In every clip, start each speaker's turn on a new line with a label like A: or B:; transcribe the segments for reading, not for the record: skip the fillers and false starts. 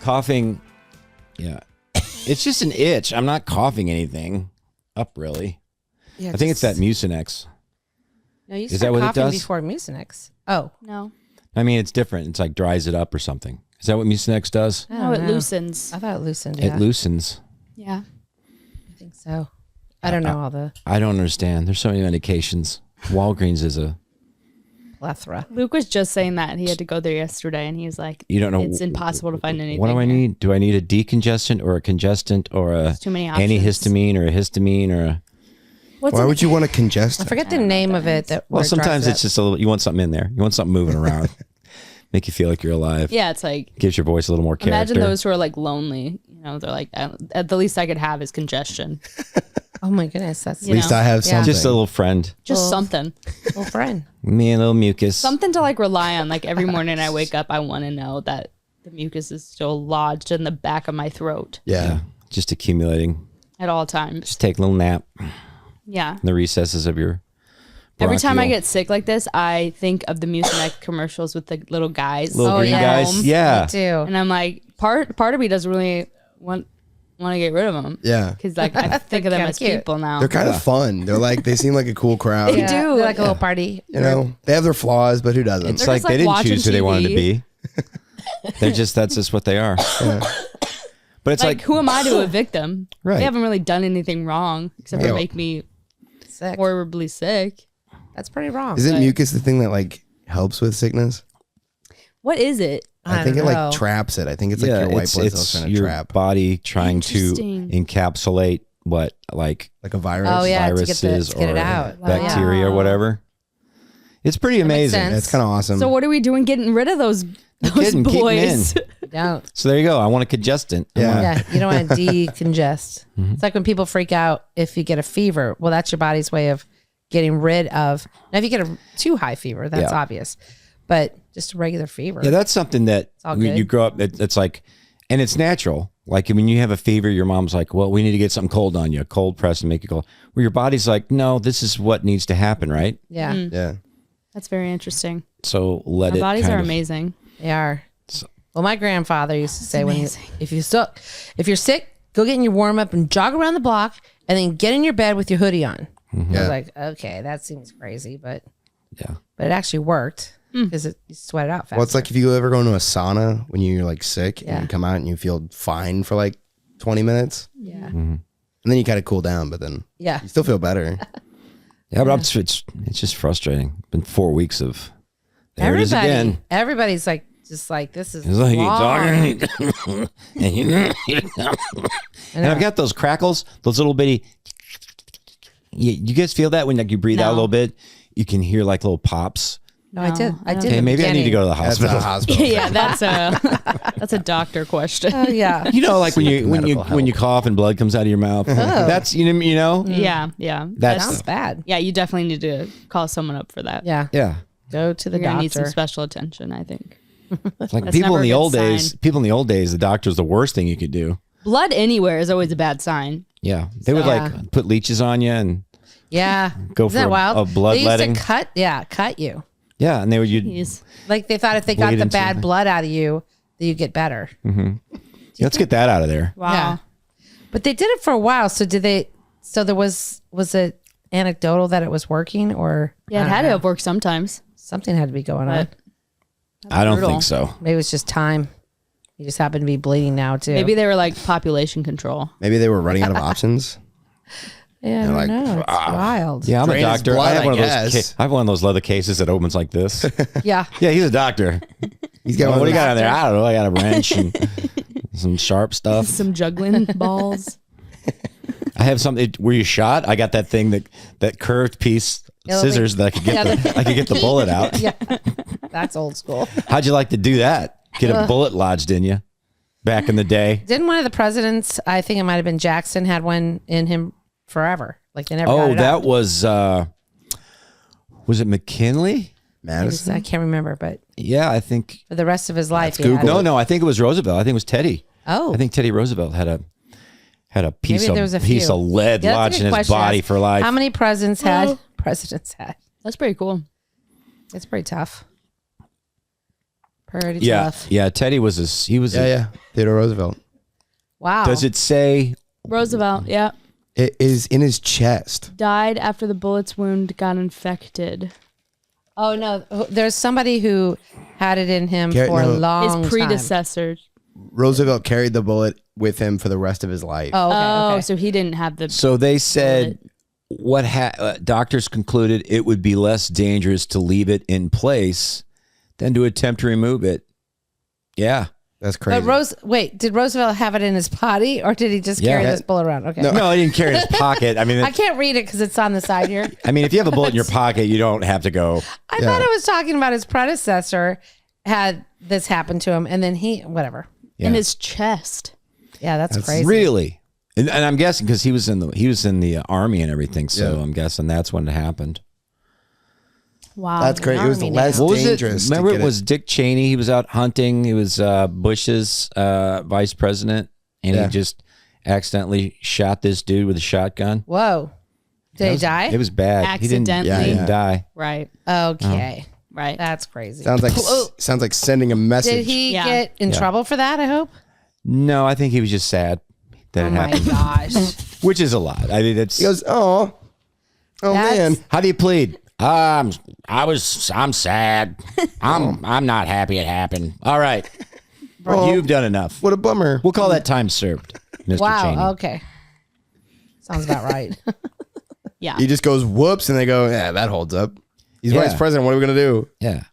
A: Coughing. Yeah. It's just an itch. I'm not coughing anything up, really. Yeah, I think it's that Mucinex.
B: No, you
A: Is that what it does?
B: Before Mucinex. Oh.
C: No.
A: I mean, it's different. It's like dries it up or something. Is that what Mucinex does?
C: No, it loosens.
B: I thought it loosened. Yeah.
A: It loosens.
C: Yeah.
B: I think so. I don't know all the...
A: I don't understand. There's so many medications. Walgreens is a...
B: plethora.
C: Luke was just saying that. He had to go there yesterday, and he was like,
A: you don't know,
C: it's impossible to find anything.
A: What do I need? Do I need a decongestant or a congestant or a antihistamine or a histamine or a...
D: Why would you want a congestant?
B: I forget the name of it.
A: Well, sometimes it's just a little... You want something in there. You want something moving around. Make you feel like you're alive.
C: Yeah, it's like...
A: Gives your voice a little more character.
C: Imagine those who are like lonely. You know, they're like, at the least I could have is congestion.
B: Oh my goodness, that's...
D: At least I have something.
A: Just a little friend.
C: Just something.
B: Little friend.
A: Me and a little mucus.
C: Something to like rely on. Like every morning I wake up, I want to know that the mucus is still lodged in the back of my throat.
D: Yeah.
A: Just accumulating.
C: At all times.
A: Just take a little nap.
C: Yeah.
A: In the recesses of your
C: Every time I
A: bronchial.
C: get sick like this, I think of the Mucinex commercials with the little guys.
A: Little green guys. Yeah.
B: Me too.
C: And I'm like, part of me doesn't really want to get rid of them.
D: Yeah.
C: Because like I think of them as
B: cute.
C: people now.
D: They're kind of fun. They're like, they seem like a cool crowd.
C: They do.
B: They're like a little party.
D: You know, they have their flaws, but who doesn't?
A: It's
C: They're
A: like
C: just,
A: they
C: like,
A: didn't choose who they wanted to
C: watching
A: be. That's just what they are. Yeah. But it's like
C: who am I to evict them?
A: Right.
C: They haven't really done anything wrong except for make me
B: Sick.
C: horribly sick.
B: That's pretty wrong.
D: Isn't mucus the thing that like helps with sickness?
C: What is it?
D: I think it
B: don't know.
D: like traps it. I think it's like your white blood cells trying to
A: your
D: trap.
A: body trying to
C: Interesting.
A: encapsulate what like
D: Like a virus.
B: Oh, yeah.
A: viruses
B: to get it
A: or
B: out.
A: bacteria or
C: Wow.
A: whatever. It's pretty
B: makes
A: amazing.
B: sense.
D: It's kind of awesome.
C: So what are we doing getting rid of those
A: Keep 'em
C: boys?
A: in.
B: Don't.
A: So there you go. I want a congestant. I
D: Yeah.
A: want-
B: Yeah, you don't want to decongest. It's like when people freak out if you get a fever. Well, that's your body's way of getting rid of. Now, if you get a too high fever, that's
A: Yeah.
B: obvious. But just a regular fever.
A: Yeah, that's something that
B: all
A: when
B: good.
A: you grow up, it's like, and it's natural. Like when you have a fever, your mom's like, well, we need to get something cold on you, cold press and make it cold. Where your body's like, no, this is what needs to happen, right?
B: Yeah,
D: yeah.
C: That's very interesting.
A: So let
C: Our
A: it
C: bodies
A: kind
C: are
A: of-
C: amazing.
B: they are. Well, my grandfather used to say,
C: amazing.
B: if you're sick, go get in your warm up and jog around the block, and then get in your bed with your hoodie on. I
D: Yeah.
B: was like, okay, that seems crazy, but
A: Yeah.
B: it actually worked because you sweat it out fast.
D: Well, it's like if you ever go into a sauna when you're like sick
B: Yeah.
D: and you come out and you feel fine for like 20 minutes
B: yeah,
D: and then you kind of cool down, but then
B: yeah.
D: you still feel better.
A: Yeah, but it's just frustrating. Been 4 weeks of there it is again.
B: Everybody's like, just like this is
A: It's like you
B: long.
A: talking, and I've got those crackles, those little bitty. You guys feel that when like you breathe out a
C: No.
A: little bit, you can hear like little pops.
B: No, I did. I did.
A: Okay,
B: in the
A: maybe I need to go to the
D: That's
A: hospital.
D: a hospital.
C: Yeah, that's a doctor question.
B: Oh yeah.
A: You know, like when you
D: Medical
A: when you cough and blood comes out of your mouth. That's you know.
C: Yeah.
A: That's
B: Sounds bad.
C: Yeah, you definitely need to call someone up for that.
B: Yeah.
A: yeah.
B: Go to the
C: You're gonna need some
B: doctor.
C: special attention, I think.
A: Like
C: That's
A: people
C: never
A: in the
C: a good
A: old days.
C: sign.
A: People in the old days, the doctor's the worst thing you could do.
C: Blood anywhere is always a bad sign.
A: Yeah, they would
B: Yeah.
A: like put leeches on you and
B: Yeah.
A: go
B: Isn't that
A: for
B: wild?
A: a
B: They
A: bloodletting.
B: used to cut you.
A: Yeah, and they would you.
C: Jeez.
B: Like they thought if they got
A: Bleed
B: the
A: into
B: bad
A: the-
B: blood out of you, that you get better.
A: Let's get that out of there.
C: Wow.
B: Yeah. But they did it for a while. So did they? So there was it anecdotal that it was working, or
C: Yeah, it had to have worked sometimes.
B: something had to be going on.
C: But
A: I don't
C: brutal.
A: think so.
B: Maybe it was just time. You just happen to be bleeding now too.
C: maybe they were like population control.
D: Maybe they were running out of options.
B: Yeah, I don't
D: like,
B: know. It's wild.
A: Yeah, I'm
D: Drain
A: a
D: his
A: doctor.
D: blood,
A: I have one
D: I
A: of those.
D: guess.
A: I have one of those leather cases that opens like this.
B: Yeah.
A: Yeah, he's a doctor.
D: He's got
A: What
D: one
A: do
D: of
A: you
D: those-
A: got on there? I don't know. I got a wrench and some sharp stuff.
C: Some juggling balls.
A: I have something where you shot. I got that thing that curved piece scissors that I could get the bullet out.
B: Yeah. That's old school.
A: How'd you like to do that? Get a bullet lodged in you back in the day.
B: Didn't one of the presidents, I think it might have been Jackson, had one in him forever? Like they never got
A: Oh,
B: it
A: that
B: out.
A: was it McKinley?
D: Madison?
B: I can't remember, but
A: Yeah, I think.
B: for the rest of his life, he had
A: No,
B: it.
A: no, I think it was Roosevelt. I think it was Teddy.
B: Oh.
A: I think Teddy Roosevelt had a piece
B: Maybe there was a
A: of piece
B: few.
A: of lead
B: Yeah, that's a
A: lodged
B: good
A: in his
B: question to
A: body
B: ask.
A: for life.
B: How many presidents had? That's
C: That's pretty cool.
B: It's pretty tough. Pretty
A: Yeah,
B: tough.
A: yeah. Teddy was he was.
D: Yeah. Theodore Roosevelt.
B: Wow.
A: Does it say?
C: Roosevelt, yeah.
D: It is in his chest.
C: Died after the bullet's wound got infected.
B: Oh no, there's somebody who had it in him
D: Gar-
B: for a
D: no.
B: long
C: His
B: time.
C: predecessor.
D: Roosevelt carried the bullet with him for the rest of his life.
B: Oh, okay,
C: Oh,
B: okay.
C: so he didn't have the.
A: So they said what doctors concluded it would be less dangerous to leave it in place than to attempt to remove it. Yeah.
D: That's crazy.
B: But did Roosevelt have it in his body, or did he just carry
A: Yeah.
B: this bullet around? Okay.
A: No, he didn't carry it in his pocket. I mean,
B: I can't read it because it's on the side here.
A: if you have a bullet in your pocket, you don't have to go.
B: I thought it was talking about his predecessor had this happen to him, and then whatever.
C: In his chest.
B: Yeah, that's crazy.
A: Really, and I'm guessing because he was in the army and everything. So
D: Yeah.
A: I'm guessing that's when it happened.
C: Wow.
D: That's crazy. It was
B: Army
D: less
B: now.
A: What was it?
D: dangerous. to
A: Remember,
D: get
A: it was Dick Cheney. He was out hunting. He was Bush's vice president, and
D: Yeah.
A: he just accidentally shot this dude with a shotgun.
B: Whoa. Did he die?
A: It was bad.
C: Accidentally.
A: He didn't die.
C: Right.
B: Okay.
C: Right.
B: That's crazy.
D: Sounds like sending a message.
B: Did he
C: Yeah.
B: get in trouble for that, I hope?
A: No, I think he was just sad that
B: Oh
A: it
B: my
A: happened,
B: gosh.
A: which is a lot. I mean, it's.
D: He goes, oh
B: That's-
D: man.
A: How do you plead? I'm sad. I'm not happy it happened. All right. You've done enough.
D: What a bummer.
A: We'll call that time served, Mr. Cheney.
B: Wow. Okay. Sounds about right.
C: Yeah.
D: He just goes, whoops, and they go, yeah, that holds up. He's
A: Yeah.
D: vice president. What are we going to do?
A: Yeah.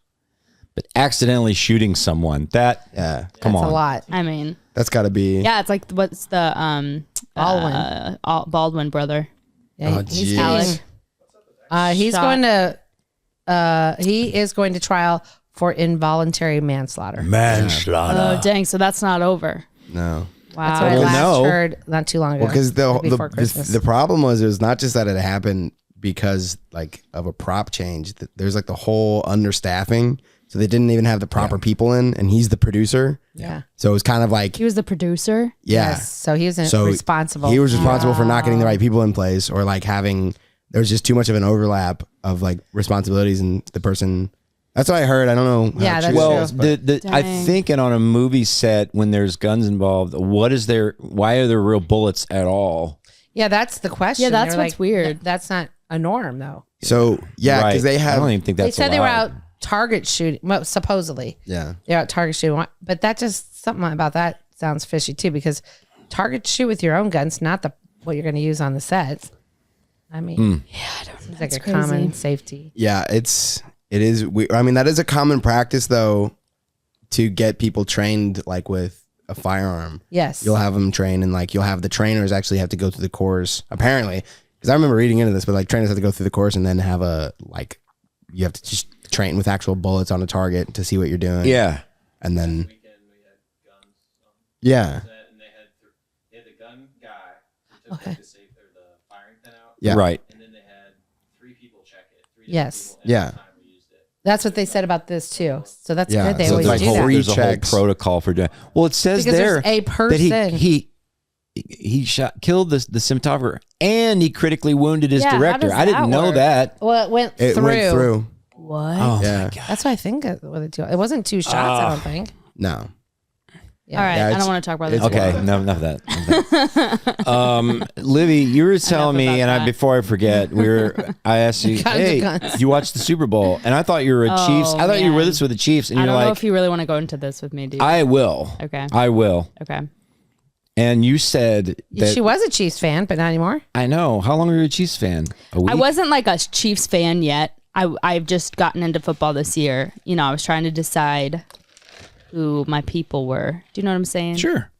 A: But accidentally shooting someone, come
B: That's
A: on.
B: a lot.
C: I mean,
D: That's got to be.
C: yeah, it's like, what's the
B: Baldwin.
C: Baldwin brother?
B: Yeah,
D: Oh,
B: he's
D: geez.
B: getting- he's
C: Shot.
B: going to he is going to trial for involuntary manslaughter.
A: Manslaughter.
C: Oh, dang. So that's not over.
D: No.
B: That's what I
C: Wow.
B: last
A: no.
B: heard not too long ago.
D: Well, because
B: before Christmas.
D: the problem was it was not just that it happened because like of a prop change. There's like the whole understaffing. So they didn't even have the proper people in, and he's the producer.
B: yeah.
D: So it was kind of like,
C: He was the producer.
D: yeah.
B: Yes. So he was
D: So
B: responsible.
D: He was responsible for not getting the right people in place, or like there was just too much of an overlap of like responsibilities, and the person. That's what I heard. I don't know.
B: Yeah, that's
A: Well,
B: true.
A: I
C: Dang.
A: think on a movie set when there's guns involved, why are there real bullets at all?
B: Yeah, that's the question.
C: Yeah, that's
B: They're
C: what's weird.
B: That's not a norm, though.
D: So yeah, because
A: Right.
D: they
A: I
D: have.
A: don't even think that's
B: They said they were
A: allowed.
B: out target shooting. Well, supposedly
D: Yeah.
B: they're out target shooting, but that just something about that sounds fishy too. Because target shoot with your own guns, not what you're going to use on the sets. I mean, it's like a
C: crazy.
B: common safety.
D: Yeah, it is. I mean, that is a common practice though, to get people trained like with a firearm.
B: Yes,
D: You'll have them train, and like you'll have the trainers actually have to go through the course. Apparently, because I remember reading into this, but like trainers have to go through the course and then have you have to just train with actual bullets on a target to see what you're doing.
A: Yeah.
D: and then
E: We had guns on
D: yeah,
E: set, and they had the gun guy who took
B: Okay.
E: the safe or the firing pin out,
D: yeah,
A: Right.
E: and then they had 3 people check it. 3 different
B: Yes.
E: people, and
D: Yeah.
E: every time we used it.
B: that's what they said about this too. So that's
D: Yeah,
B: good. They
D: so
B: always
D: it's
B: do
D: like
B: that.
D: free
A: There's a whole
D: checks.
A: protocol for doing. Well, it says
B: Because
A: there
B: there's a
A: that
B: person.
A: he killed the cinematographer and he critically wounded his
C: Yeah, how
A: director.
C: does
A: I didn't
C: that
A: know
C: work?
A: that.
B: Well, it went
D: it
B: through.
D: went through.
C: What?
A: Oh
D: Yeah,
A: my god.
B: That's what I think. It wasn't 2 shots. I don't think.
D: no,
B: Yeah.
C: All right.
D: Yeah,
C: I
D: it's-
C: don't want to talk about this.
D: it's
A: Okay,
C: anymore.
A: no, enough of that. Livy, you were telling me,
C: about
A: and
C: that.
A: before I forget, I asked you,
B: Guns are
A: hey,
B: guns.
A: you watched the Super Bowl, and I thought you were a Chiefs. I thought you were with
C: man.
A: us with the Chiefs, and
C: I
A: you're
C: don't know
A: like,
C: if you really want to go into this with me, dude.
A: I will.
C: Okay.
A: I will.
C: Okay.
A: And you said that
B: She was a Chiefs fan, but not anymore.
A: I know. How long were you a Chiefs fan? A week?
C: I wasn't like a Chiefs fan yet. I've just gotten into football this year. You know, I was trying to decide who my people were. Do you know what I'm saying?
A: Sure.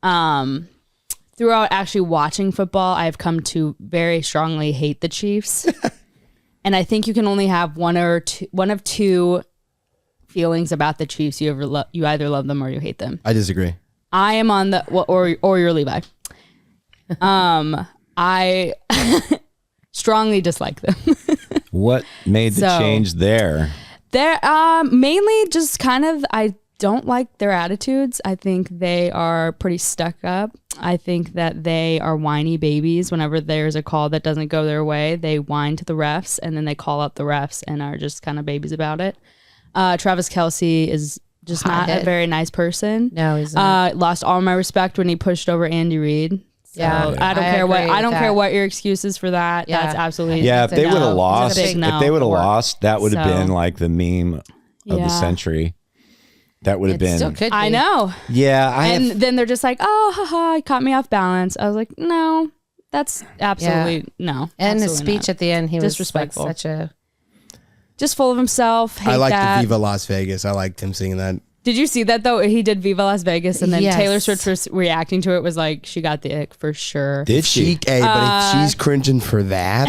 C: Throughout actually watching football, I've come to very strongly hate the Chiefs. And I think you can only have one of two feelings about the Chiefs. You either love them or you hate them.
D: I disagree.
C: I am on the or you're Levi. I strongly dislike them.
A: What made the
C: So-
A: change there?
C: They're mainly just kind of, I don't like their attitudes. I think they are pretty stuck up. I think that they are whiny babies. Whenever there's a call that doesn't go their way, they whine to the refs and then they call out the refs and are just kind of babies about it. Travis Kelce is just not a very nice person.
B: No, he's not.
C: Lost all my respect when he pushed over Andy Reid. So
B: Yeah,
C: I don't care what
B: agree with
C: care
B: that.
C: what your excuse is for that.
B: Yeah.
C: That's absolutely
A: Yeah, if
C: that's a
A: they would have
C: no.
A: lost,
C: It's a big no.
A: if they would have
C: Or-
A: lost, that would have
C: So-
A: been like the meme of the
C: Yeah.
A: century. That would have
B: It still
A: been.
B: could be.
C: I know.
A: Yeah,
C: And then they're just like, oh, haha, it caught me off balance. I was like, no, that's absolutely no.
B: And his
C: absolutely
B: speech
C: not.
B: at the end, he was like
C: Disrespectful.
B: such a.
C: Just full of himself. Hate
D: I liked
C: that.
D: the Viva Las Vegas. I liked him singing that.
C: Did you see that though? He did Viva Las Vegas, and then
B: Yes.
C: Taylor Swift was reacting to it was like, she got the ick for sure.
A: did she?
D: Hey, but if she's cringing for that,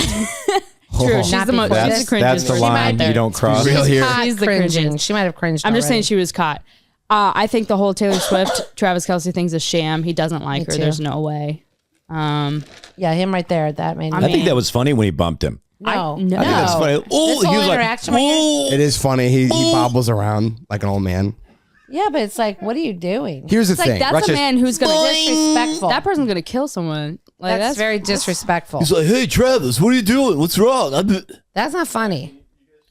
C: True, she's
B: Not
C: the most.
B: before
C: She's
B: this.
C: the cringest.
A: That's the
C: She
A: line
C: might
A: you
C: there.
A: don't cross.
D: real here.
B: Caught
C: She's the
B: cringing.
C: cringiest.
B: She might have cringed.
C: I'm just saying
B: already.
C: she was caught. I think the whole Taylor Swift Travis Kelce thing's a sham. He doesn't like her.
B: too.
C: There's no way.
B: Yeah, him right there. That made me.
A: I think that was funny when he bumped him.
B: No,
C: no.
A: I think that's funny. Oh,
B: This
A: he
B: whole
A: was like,
B: interaction right here-
A: oh.
D: it is funny. He bobbles around like an old man.
B: Yeah, but it's like, what are you doing?
D: Here's the
C: It's like
D: thing.
C: that's
A: Rochester-
C: a man who's gonna
B: disrespectful.
C: that person's gonna kill someone. Like
B: That's very disrespectful.
A: He's like, hey, Travis, what are you doing? What's wrong?
B: That's not funny.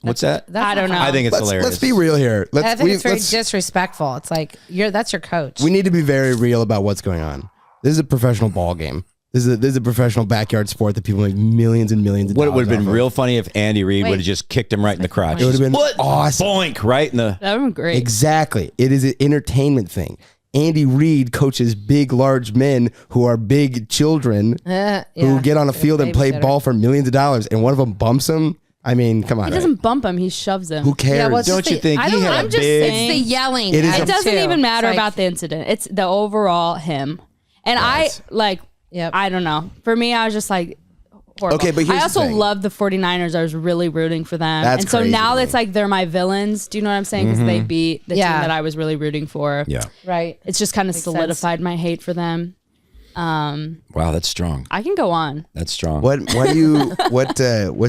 A: What's that?
B: That's
C: I don't
B: not
C: know.
B: funny.
A: I think it's hilarious.
D: Let's be real here.
B: I
D: Let's
B: think it's very
D: let's-
B: disrespectful. It's like that's your coach.
D: we need to be very real about what's going on. This is a professional ball game. This is a professional backyard sport that people make millions and millions of
A: What
D: dollars
A: would have been
D: off of.
A: real funny if Andy Reid
B: Wait.
A: would have just kicked him right in the crotch.
D: It would have been
A: What?
D: awesome.
A: Boink, right in the.
C: That would be great.
D: Exactly. It is an entertainment thing. Andy Reid coaches big, large men who are big children who
B: Yeah.
D: get on a field and play
B: Babysitter.
D: ball for millions of dollars, and one of them bumps him. I mean, come on.
C: He doesn't bump him. He shoves him.
D: Who cares?
B: Yeah, well, it's
A: Don't
B: just
A: you
B: the-
A: think
B: I
A: he
B: don't-
A: had
C: I'm
A: a
C: just
A: big?
C: saying-
B: It's the yelling.
D: It is
B: at
C: It doesn't
B: too.
C: even matter
B: It's like-
C: about the incident. It's the overall him. And I like.
B: Yep.
C: I don't know. For me, I was just like. Horrible.
D: Okay, but here's
C: I also
D: the thing.
C: love the 49ers. I was really rooting for them.
D: That's
C: and so
D: crazy
C: now
D: to
C: it's
D: me.
C: like they're my villains. Do you know what I'm saying? Because they beat the team
B: Yeah.
C: that I was really rooting for.
A: Yeah.
B: right.
C: It's just kind of
B: Makes
C: solidified my hate for them.
A: Wow, that's strong.
C: I can go on.
A: That's strong.
D: Why do you what's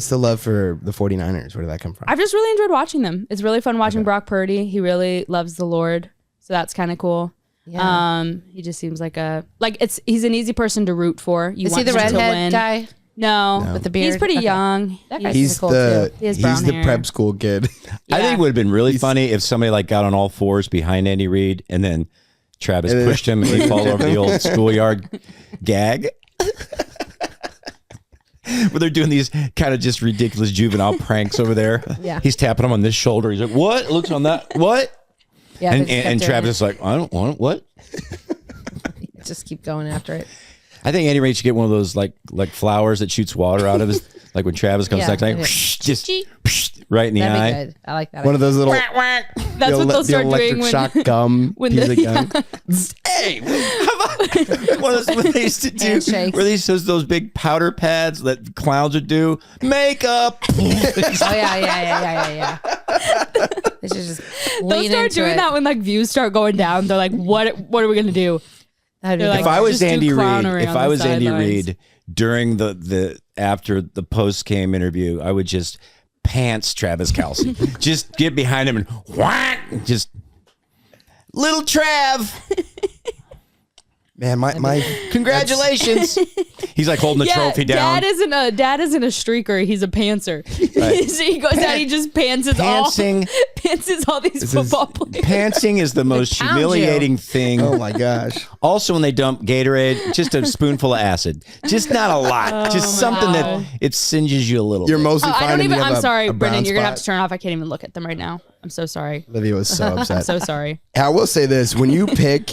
D: the love for the 49ers? Where did that come from?
C: I've just really enjoyed watching them. It's really fun watching Brock Purdy. He really loves the Lord. So that's kind of cool.
B: Yeah.
C: He just seems like he's an easy person to root for. You
B: Is he
C: want
B: the
C: him to
B: redhead
C: win.
B: guy
C: No.
B: with the beard?
C: He's pretty
B: Okay.
C: young.
B: That guy
D: He's
B: seems cool
D: the
B: too.
C: He has brown hair.
D: prep school kid.
A: I think
C: Yeah.
A: it would have been really funny if somebody like got on all fours behind Andy Reid and then Travis pushed him and he fall over the old schoolyard gag. Where they're doing these kind of just ridiculous juvenile pranks over there.
B: Yeah.
A: He's tapping him on this shoulder. He's like, what? Looks on that. What?
B: Yeah,
A: And,
B: they just
A: and
B: kept doing
A: Travis is like, I don't want it. What?
B: it. Just keep going after it.
A: I think Andy Reid should get one of those like flowers that shoots water out of his, like when Travis comes
B: Yeah,
A: next time,
B: yeah.
A: just right in the
B: That'd
A: eye.
B: be good. I like that.
D: One of those little
C: That's what they'll
D: the
C: start
D: electric
C: doing when
D: shock gum
C: when
D: piece
C: the-
D: of gum.
A: Hey, how about one of those what they used to do
B: Handshakes.
A: where they used to use those big powder pads that clowns would do makeup.
B: Oh yeah. They should just
C: They'll
B: lean
C: start
B: into
C: doing
B: it.
C: that when like views start going down. They're like, what are we gonna do?
B: That'd be
C: They're
B: good.
C: like,
A: If I was
C: just do
A: Andy Reid,
C: clownery
A: if
C: on
A: I
C: the
A: was Andy
C: sidelines.
A: Reid during the after the post game interview, I would just pants Travis Kelce, just get behind him and whack, just little Trav.
D: Man, my
A: Congratulations. He's like holding the trophy down.
C: Dad isn't a streaker. He's a pantser.
A: Right.
C: So he goes out. He just
A: Pantsing.
C: pantses all these football players.
A: Pantsing is the most
B: pound you.
A: humiliating thing.
D: oh my gosh.
A: Also, when they dump Gatorade, just a spoonful of acid. Just not a lot. Just something that it singes you a little
D: You're
A: bit.
D: mostly
C: I
D: fine.
C: don't
D: and you
C: even.
D: have
C: I'm
D: a-
C: sorry,
D: a brown
C: Brendan. You're gonna have to
D: spot.
C: turn off. I can't even look at them right now. I'm so sorry.
D: Olivia was so upset.
C: So sorry.
D: I will say this: when you pick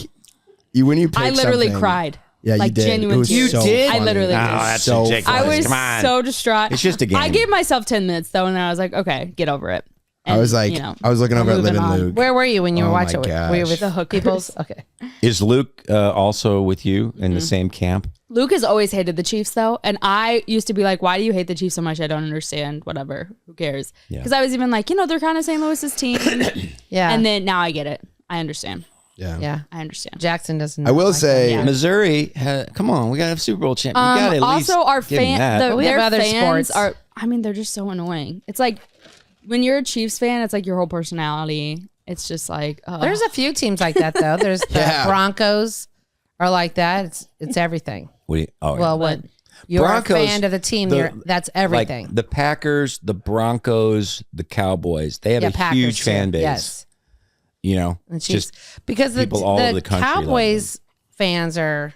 C: I literally
D: something-
C: cried.
D: Yeah,
C: like
D: you did.
C: genuine
D: It was
C: tears.
D: so
A: did?
C: I
D: funny.
C: literally
A: Oh,
C: did.
A: that's
D: So
A: ridiculous.
C: I was
A: Come on.
C: so distraught.
A: It's just a game.
C: I gave myself 10 minutes though, and then I was like, okay, get over it. And,
D: I was like,
C: you know,
D: I was looking over at
C: moving
D: Liv and
C: on.
D: Luke.
B: Where were you when you were
D: Oh my
B: watching? Were you with
C: The hookers.
B: people's? Okay.
A: Is Luke also with you in the
C: Mm-hmm.
A: same camp?
C: Luke has always hated the Chiefs though, and I used to be like, "Why do you hate the Chiefs so much? I don't understand. Whatever, who cares?"
A: Yeah.
C: Because I was even like, they're kind of St. Louis's team,
B: Yeah.
C: and then now I get it. I understand.
D: Yeah.
C: I understand.
B: Jackson doesn't.
D: I will
B: like
D: say,
C: Yeah.
A: Missouri, come on, we got to have Super Bowl champ. We got to at least
C: also, our
A: give 'em that.
C: fan,
B: We have
C: their
B: other
C: fans
B: sports.
C: are. I mean, they're just so annoying. It's like when you're a Chiefs fan, it's like your whole personality. It's just like
B: There's a few teams like that though. There's the
D: Yeah.
B: Broncos are like that. It's everything.
A: What do you- oh, yeah.
B: Well, when you're
A: Broncos,
B: a fan of the team, that's everything.
A: Like the Packers, the Broncos, the Cowboys. They have a
B: Packers
A: huge
B: too.
A: fan base.
B: Yes.
A: you know,
B: And she's
A: just
B: because the
A: people all over the country love
B: Cowboys fans are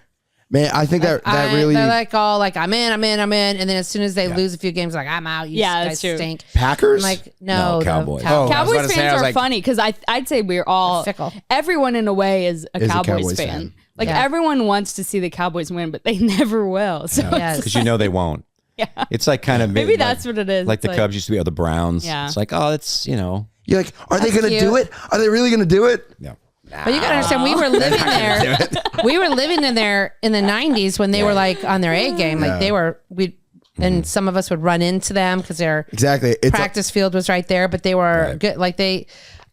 D: Man, I think that really
B: they're like all like I'm in, and then as soon as they lose a few games, like I'm out. You
C: Yeah,
B: guys
C: that's true.
B: stink.
D: Packers.
B: I'm like no,
A: No,
B: the
A: Cowboys.
D: Oh, I was
C: Cowboys
D: about to say, I
C: fans
D: was
C: are
D: like-
C: funny because I'd say we're all
B: Fickle.
C: everyone in a way is a
D: Is a
C: Cowboys,
D: Cowboys
C: fan.
D: fan.
C: Like
B: Yeah.
C: everyone wants to see the Cowboys win, but they never will. So
B: Yes.
A: because you know they won't.
C: yeah,
A: It's like kind of
C: maybe that's what it is.
A: like
C: It's
A: the Cubs used to be, or the Browns.
C: Yeah.
A: It's like, oh, it's, you know,
D: You're like, are they
B: That's
D: going to do
B: cute.
D: it? Are they really going to do it?
A: no.
B: But you gotta understand, we were living there. We were living in there in the '90s when they were like on their A game. Like they were, and some of us would run into them because their
D: Exactly. It's
B: practice field was right there. But they were good. Like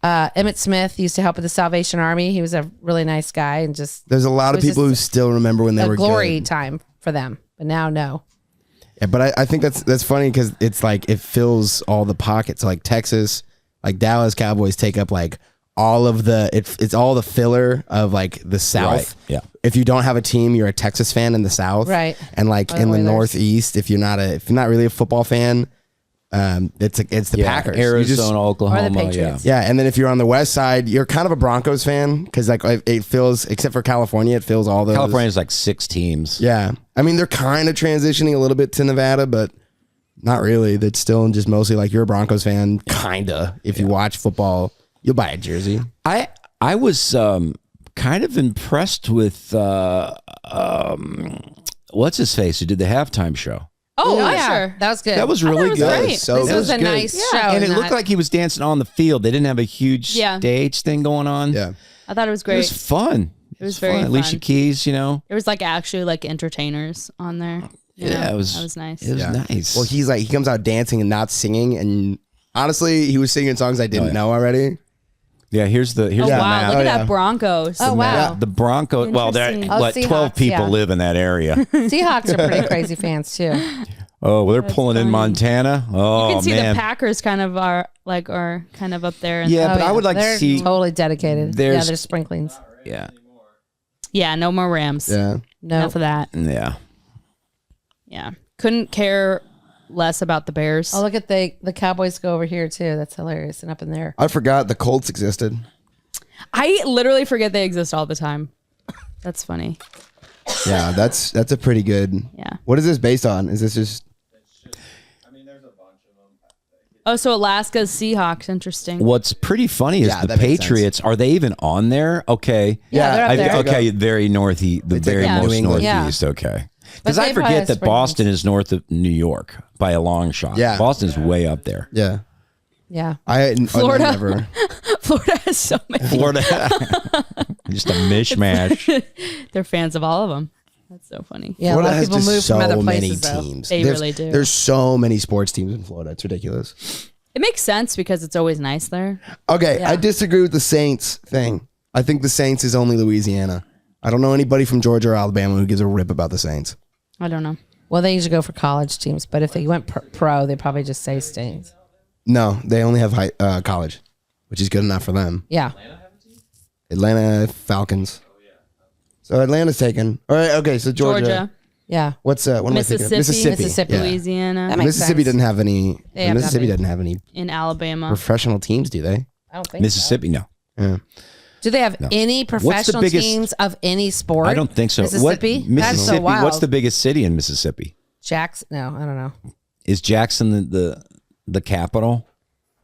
B: Emmett Smith used to help with the Salvation Army. He was a really nice guy and just
D: there's a lot of
B: it was
D: people who
B: just
D: still remember when they
B: a
D: were
B: glory
D: good.
B: time for them. But now, no.
D: Yeah, but I think that's funny because it's like it fills all the pockets. Like Texas, like Dallas Cowboys take up like all of the it's all the filler of like the South.
A: Right, yeah.
D: If you don't have a team, you're a Texas fan in the South.
B: Right.
D: And like in the
B: Oilers.
D: Northeast, if you're not really a football fan, it's the Packers. You
A: Arizona,
D: just-
A: Oklahoma.
B: Patriots.
A: Yeah.
D: yeah, and then if you're on the West Side, you're kind of a Broncos fan because like it fills, except for California, it fills all those.
A: California's like 6 teams.
D: Yeah, I mean they're kind of transitioning a little bit to Nevada, but not really. That's still just mostly like you're a Broncos fan, kinda. If you watch football, you'll buy a jersey.
A: I was kind of impressed with what's his face who did the halftime show.
C: Oh,
B: yeah,
C: sure.
B: that was good.
A: That was really
C: was
A: good.
C: great.
D: So
B: this was a
D: good.
B: nice show,
A: And it
B: not-
A: looked like he was dancing on the field. They didn't have a huge
C: Yeah.
A: stage thing going on.
D: Yeah,
C: I thought it was
A: It
C: great.
A: was fun. It
C: was very
A: fun. Alicia
C: fun.
A: Keys, you know.
C: There was like actually like entertainers on there. you know?
A: Yeah, it was.
C: That was nice.
A: It was
D: yeah.
A: nice.
D: Well, he comes out dancing and not singing, and honestly, he was singing songs I didn't know already.
A: yeah. Here's the
C: Oh
A: the
C: wow!
A: map.
C: Look at
D: yeah.
C: that Broncos.
B: Oh wow,
A: The Broncos. Well, there
C: Interesting.
B: Oh,
A: what 12
B: Seahawks,
A: people
B: yeah.
A: live in that area.
B: Seahawks are pretty crazy fans too.
A: Oh, well, they're pulling in
C: funny.
A: Montana. Oh
C: You can see
A: man.
C: the Packers kind of are kind of up there. And
A: Yeah, but I would like to
B: They're
A: see.
B: totally dedicated. Yeah,
A: There's-
B: there's sprinklings.
A: Yeah.
C: yeah, no more Rams.
D: Yeah,
B: No,
C: Enough of that.
A: Yeah.
C: Yeah, couldn't care less about the Bears.
B: oh look at the Cowboys go over here too. That's hilarious and up in there.
D: I forgot the Colts existed.
C: I literally forget they exist all the time. That's funny.
D: Yeah, that's a pretty good.
C: Yeah.
D: What is this based on? Is this just?
C: Oh, so Alaska's Seahawks. Interesting.
A: What's pretty funny is
D: Yeah,
A: the
D: that makes
A: Patriots. Are they even on there? Okay.
B: Yeah, they're up
A: I-
B: there.
A: okay, very northeast, the very
C: Yeah.
A: most
D: New England.
A: northeast. Okay. Because I
B: they probably
A: forget
B: have
A: that
B: sprinklings.
A: Boston is north of New York by a long shot.
D: Yeah.
A: Boston's way up there.
D: Yeah,
B: Yeah,
C: Florida.
D: Never.
C: Florida has so many.
A: Florida, just a mishmash.
C: They're fans of all of them. That's so funny.
B: yeah.
D: Florida
B: a lot
D: has
B: of people
D: just
B: move
D: so
B: from other
D: many
B: places. Though.
D: teams.
C: They
D: There's-
C: really do.
D: There's so many sports teams in Florida. It's ridiculous.
C: It makes sense because it's always nice there.
D: Okay,
B: Yeah.
D: I disagree with the Saints thing. I think the Saints is only Louisiana. I don't know anybody from Georgia or Alabama who gives a rip about the Saints.
C: I don't know.
B: Well, they usually go for college teams, but if they went pro, they probably just say Stains.
D: No, they only have college, which is good enough for them.
B: Yeah,
D: Atlanta Falcons. So Atlanta's taken. All right, okay, so Georgia.
B: yeah.
D: What am I thinking?
C: Mississippi.
B: Mississippi.
D: Yeah.
C: Louisiana.
B: That makes
D: Mississippi
B: sense.
D: doesn't have any.
B: They have
D: Mississippi
B: nothing.
D: doesn't have any
C: In Alabama.
D: professional teams, do they?
B: I don't think
A: Mississippi, no.
D: Yeah.
B: So. Do they have any professional
A: biggest-
B: teams of any sport?
A: I don't think so.
B: Mississippi.
A: What,
B: That's
A: Mississippi.
B: so wild.
A: What's the biggest city in Mississippi?
B: Jackson? No, I don't know.
A: Is Jackson the capital?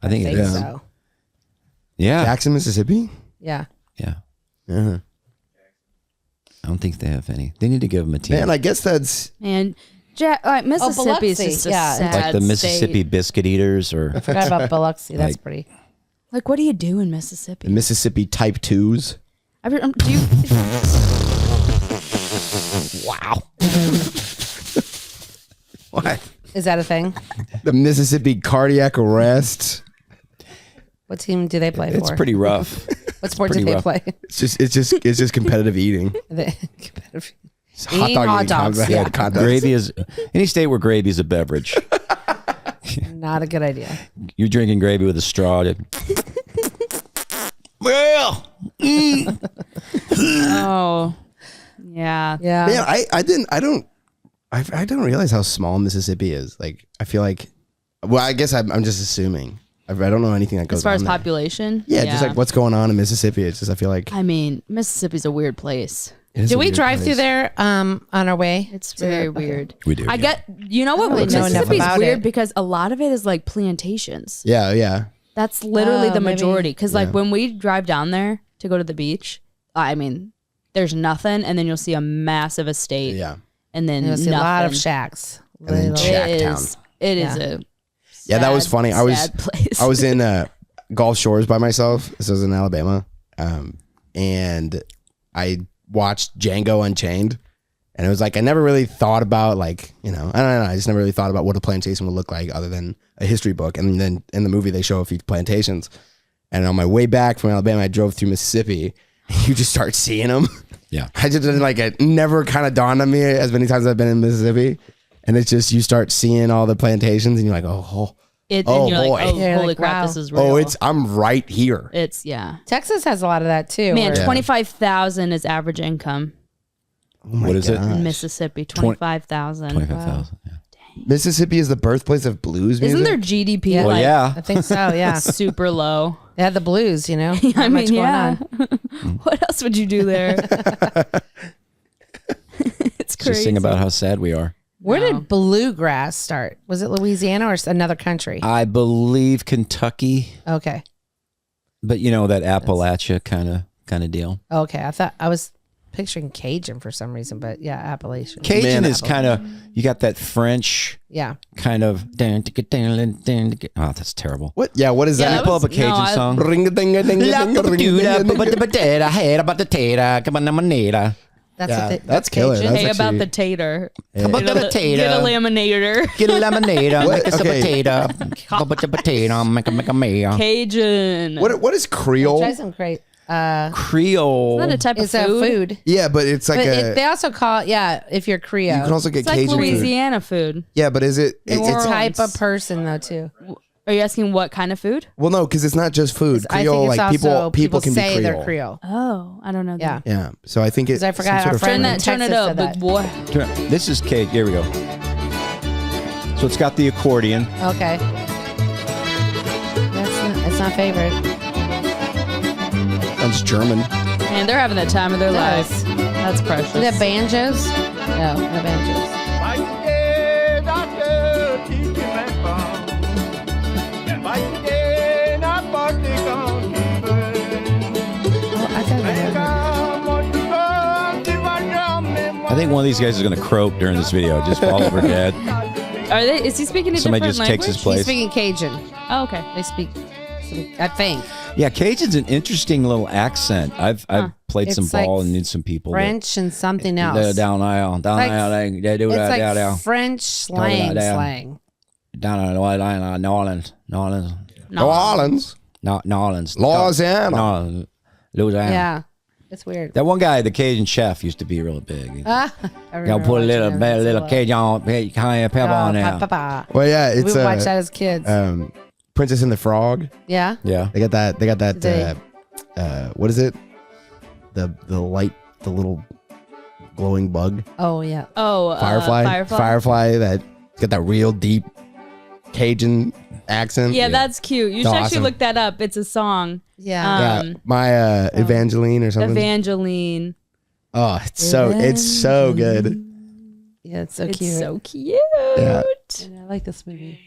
A: I think it
B: Think
A: is.
B: so.
A: Yeah.
D: Jackson, Mississippi?
B: Yeah.
A: Yeah.
D: Yeah.
A: I don't think they have any. They need to give them a team.
D: Man, I guess that's.
C: And Mississippi is
B: Biloxi.
C: just a
B: Yeah.
C: sad
A: like the Mississippi
C: state.
A: biscuit eaters or
B: Forgot about Biloxi. That's
A: Like-
B: pretty.
C: Like, what do you do in Mississippi?
D: The Mississippi Type 2s.
C: Do you?
A: wow.
D: What?
B: Is that a thing?
D: The Mississippi Cardiac Arrest.
B: What team do they play for?
A: It's pretty rough.
B: What sport do
A: pretty
B: they
A: rough.
B: play?
D: It's just competitive eating.
B: Competitive.
D: It's
B: Eating hot dogs,
D: eating
B: yeah.
D: hot dogs.
A: Gravy is any state where gravy is a beverage.
B: Not a good idea.
A: You're drinking gravy with a straw. Well,
C: Oh, yeah.
B: Yeah.
D: Man, I don't realize how small Mississippi is. Like, I feel like, well, I guess I'm just assuming. I don't know anything that goes
C: As far
D: on
C: as
D: there.
C: population.
D: Yeah, just like what's going on in Mississippi. It's just I feel like
C: I mean, Mississippi's a weird place.
D: it is
B: Did
D: a
B: we
D: weird
B: drive
D: place.
B: through there on our way?
C: It's very weird.
A: We do.
C: I
A: yeah.
C: get, you know what?
B: I don't really know enough
C: Mississippi's
B: about
C: weird
B: it.
C: because a lot of it is like plantations.
D: Yeah.
C: That's literally
B: Oh,
C: the
B: maybe.
C: majority. Because like
D: Yeah.
C: when we drive down there to go to the beach, I mean, there's nothing, and then you'll see a massive estate,
D: Yeah.
C: and then
B: You'll see a lot of
C: nothing.
B: shacks.
D: And then
B: Little-
D: shack
C: It
D: town.
C: is. It is
B: Yeah.
C: a
D: Yeah, that was
C: sad,
D: funny.
C: sad place.
D: I was in Gulf Shores by myself. This was in Alabama. And I watched Django Unchained. And it was like, I never really thought about like, I don't know. I just never really thought about what a plantation would look like other than a history book. And then in the movie, they show a few plantations. And on my way back from Alabama, I drove through Mississippi. And you just start seeing them.
A: Yeah.
D: I just didn't like it. Never kind of dawned on me as many times as I've been in Mississippi. And it's just, you start seeing all the plantations and you're like, oh,
C: And
D: Oh,
C: you're
D: boy.
C: like, oh,
B: You're
C: holy
B: like,
C: crap,
B: wow.
C: this is real.
D: oh, I'm right here.
C: It's yeah.
B: Texas has a lot of that too.
C: Man,
B: where-
C: 25,000 is average income
D: Oh my
A: What is it?
D: gosh.
C: in Mississippi. 25,000.
A: 25,000. Yeah.
D: Mississippi is the birthplace of blues music.
C: Isn't their GDP
B: Yeah.
A: Well,
C: like
A: yeah.
B: I think so. Yeah,
C: super low?
B: they had the blues. You know,
C: I
B: Not much
C: mean,
B: going
C: yeah.
B: on.
C: What else would you do there? It's crazy.
A: Just sing about how sad we are.
B: Where
C: No.
B: did bluegrass start? Was it Louisiana or another country?
A: I believe Kentucky,
B: Okay,
A: but that Appalachia kind of deal.
B: okay. I thought I was picturing Cajun for some reason, but yeah, Appalachian.
A: Cajun
D: Man,
A: is kind of, you got that French
B: Yeah,
A: kind of. Oh, that's terrible.
D: What? Yeah, what is
C: Yeah,
D: that?
C: that
A: Pull up a
C: was-
A: Cajun
C: no, I-
A: song.
B: that's
D: Yeah,
B: what they,
D: that's killer.
B: Cajun?
D: That's
C: Hey, about
D: actually-
C: the tater.
A: About the
C: Get a
A: potato.
C: laminator.
A: Get a lemonade,
D: What?
A: make us a
D: Okay.
A: potato. Go with the potato, make a meal.
C: Cajun.
D: What is Creole?
B: Try some great.
A: Creole.
C: Isn't that a type
B: It's
C: of
B: a
C: food?
B: food,
D: Yeah, but it's like
B: but
D: a.
B: they also call it, if you're Creole.
D: You can also get
C: It's like
D: Cajun food.
C: Louisiana food.
D: Yeah, but is it?
C: New
D: It's
C: Orleans.
B: type of person though too.
C: Are you asking what kind of food?
D: well, no, because it's not just food.
B: I
D: Creole,
B: think it's
D: like
B: also
D: people can
B: say
D: be Creole.
B: they're Creole.
C: Oh, I don't know.
B: Yeah,
D: Yeah, so I think it's.
B: because I forgot our
C: Turn
B: friend in
C: that, turn it
B: Texas
C: up,
B: said
C: big
B: that.
C: boy.
A: This is Cajun. Here we go. So it's got the accordion.
B: Okay, it's not favorite.
D: That's German.
C: Man, they're having the time of their
B: Nice.
C: life. That's precious.
B: Is that banjos? No, no banjos. Oh, I thought I heard it.
A: I think one of these guys is going to croak during this video, just fall over dead.
C: Are they? Is he speaking a
A: Somebody
C: different
A: just takes
C: language?
A: his place.
B: He's speaking Cajun.
C: Oh, okay.
B: They speak, I think,
A: Yeah, Cajun's an interesting little accent. I've played some
B: It's like
A: ball and knew some people.
B: French and something
A: that,
B: else.
A: down aisle, down
B: Like-
A: aisle, they do
B: It's
A: that
B: like
A: down aisle,
B: French slang.
A: down.
B: Slang.
A: down aisle, New Orleans,
D: New Orleans,
A: New Orleans,
D: Louisiana.
A: Louisiana.
B: Yeah, it's weird.
A: That one guy, the Cajun chef, used to be real big.
B: I
A: Y'all
B: remember
A: put a little
B: watching that.
A: little Cajun cayenne pepper on there.
B: We
D: Well, yeah, it's
B: watched that as kids.
D: Princess and the Frog.
B: Yeah.
A: Yeah.
D: They got that. They got that.
B: They-
D: What is it? The light, the little glowing bug,
B: Oh yeah.
C: Oh,
D: firefly. Firefly. That got that real deep Cajun accent.
C: Yeah, that's cute. You
D: It's
C: should actually
D: awesome.
C: look that up. It's a song.
B: Yeah.
D: Yeah, my Evangeline or something.
C: Evangeline.
D: Oh, it's so good.
B: Yeah, it's so
C: It's
B: cute.
C: so cute.
D: Yeah.
B: Yeah, I like this movie.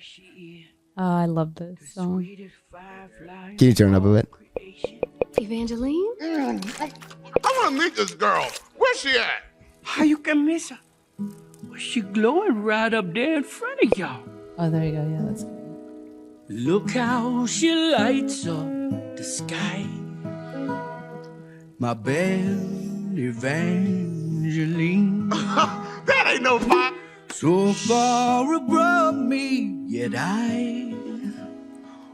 C: Oh, I love this song.
D: Can you turn it up a bit?
F: Evangeline?
G: I want to meet this girl. Where's she at?
H: How you can miss her? Well, she glowing right up there in front of y'all.
B: Oh, there you go. Yeah, that's.
H: Look how she lights up the sky. My belle Evangeline.
G: That ain't no pop.
H: So far above me, yet I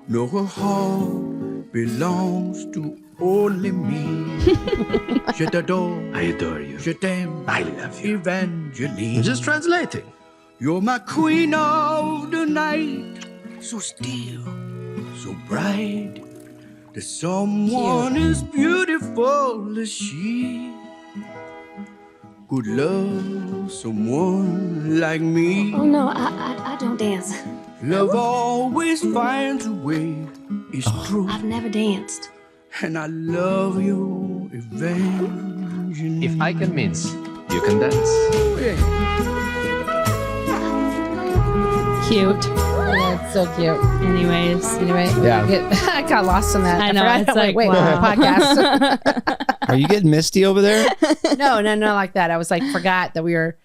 H: know her heart belongs to only me. Je t'adore. I adore you. Je t'aime. I love you. Evangeline.
G: Just translating.
H: You're my queen of the night. So still, so bright. There's someone as beautiful as she could love someone like me.
F: Oh no, I don't dance.
H: Love always finds a way. It's true.
F: I've never danced.
H: And I love you, Evangeline.
E: If I can mince, you can dance.
C: Cute.
B: Yeah, it's so cute.
C: Anyways.
B: Anyway, I got lost in that.
C: I know,
B: forgot-
C: it's like,
B: wait,
C: wow.
B: podcast.
A: Are you getting misty over there?
B: no, not like that. I was like, forgot that we were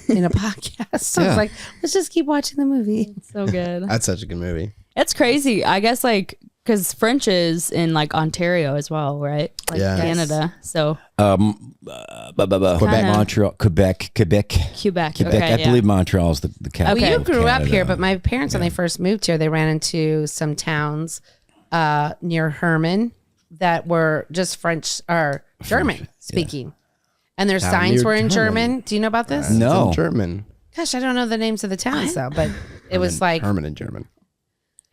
B: in a podcast. So I was
A: Yeah.
B: like, let's just keep watching the movie.
C: So good.
D: That's such a good movie.
C: It's crazy. I guess like because French is in like Ontario as well, right? Like
D: Yeah.
C: Canada. So
A: Quebec, Montreal, Quebec.
C: Quebec. Okay,
A: I believe Montreal is the capital.
C: Okay.
B: Well, you
A: of
B: grew up
A: Canada.
B: here, but my parents, when they first moved here, they ran into some towns near Herman that were just French or German speaking. And their
D: Down
B: signs
D: near
B: were in
D: Herman.
B: German. Do you know about this?
A: No.
D: It's in German.
B: Gosh, I don't know the names of the towns though, but it was like
D: Herman in German.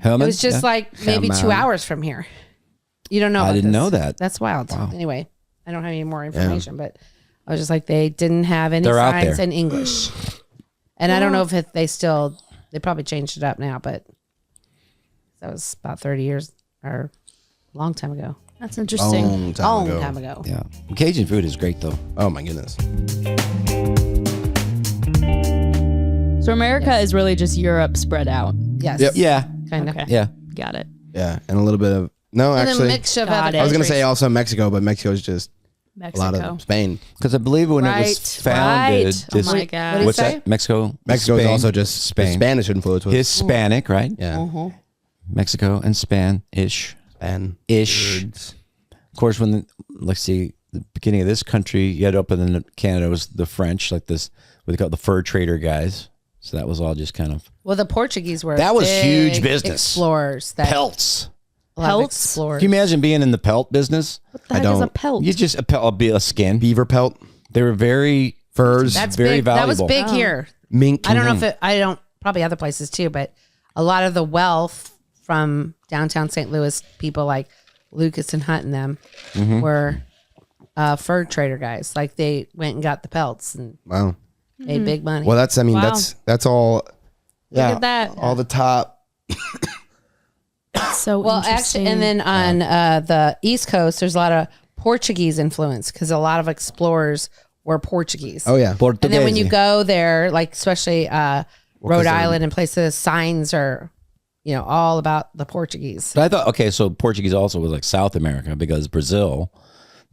B: it was just like maybe 2
D: Herman.
B: hours from here. You don't know.
A: I
B: about
A: didn't
B: this.
A: know that.
B: That's wild. Anyway, I don't have any more information, but I was just like, they didn't have any
A: They're out
B: signs
A: there.
B: in English, and I don't know if they probably changed it up now, but that was about 30 years or a long time ago.
C: That's interesting.
B: Long time ago.
A: Yeah. Cajun food is great though.
D: Oh my goodness.
C: So America is really just Europe spread out.
B: Yes.
D: Yep.
A: Yeah.
B: Kind of.
C: Okay.
A: Yeah.
C: Got it.
D: Yeah, and a little bit of no,
B: And
D: actually,
B: a mix of
C: Got
B: other
C: it.
D: I was gonna say
B: countries.
D: also Mexico, but Mexico is just a
C: Mexico.
D: lot of Spain.
A: Because I believe when it
B: Right,
A: was founded,
C: right.
A: this,
C: Oh my God.
B: What did
A: what's
B: he say?
A: that? Mexico.
D: Mexico is
A: Spain,
D: also just
A: Spain.
D: Spanish influence. With,
A: Hispanic, right?
D: yeah,
A: Mexico and Spanish.
D: and
A: Ish. Of course, when let's see, the beginning of this country, you had up in Canada was the French, like this, what they call the fur trader guys. So that was all just kind of
B: Well, the Portuguese were
A: That was
B: big
A: huge business.
B: Explorers. That
A: pelts.
B: a lot of
C: Pelts?
B: explorers.
A: Can you imagine being in the pelt business?
C: What the heck is a pelt?
A: You just a pelt, be a skin.
D: beaver pelt,
A: They were very
D: furs,
B: That's
A: very
B: big. That was
A: valuable.
B: big here.
D: mink.
B: I don't know if it. I don't. Probably other places too, but a lot of the wealth from downtown St. Louis, people like Lucas and Hunt and them, were fur trader guys. Like they went and got the pelts and
D: Wow.
B: made big money.
D: Well, that's. I mean,
C: Wow.
D: that's all. Yeah,
C: at that.
D: all the top.
C: So
B: well,
C: interesting.
B: actually, and then on the East Coast, there's a lot of Portuguese influence because a lot of explorers were Portuguese.
D: Oh yeah,
B: And then when you go there, like especially Rhode Island and places, signs are, all about the Portuguese.
A: But I thought, okay, so Portuguese also was like South America because Brazil,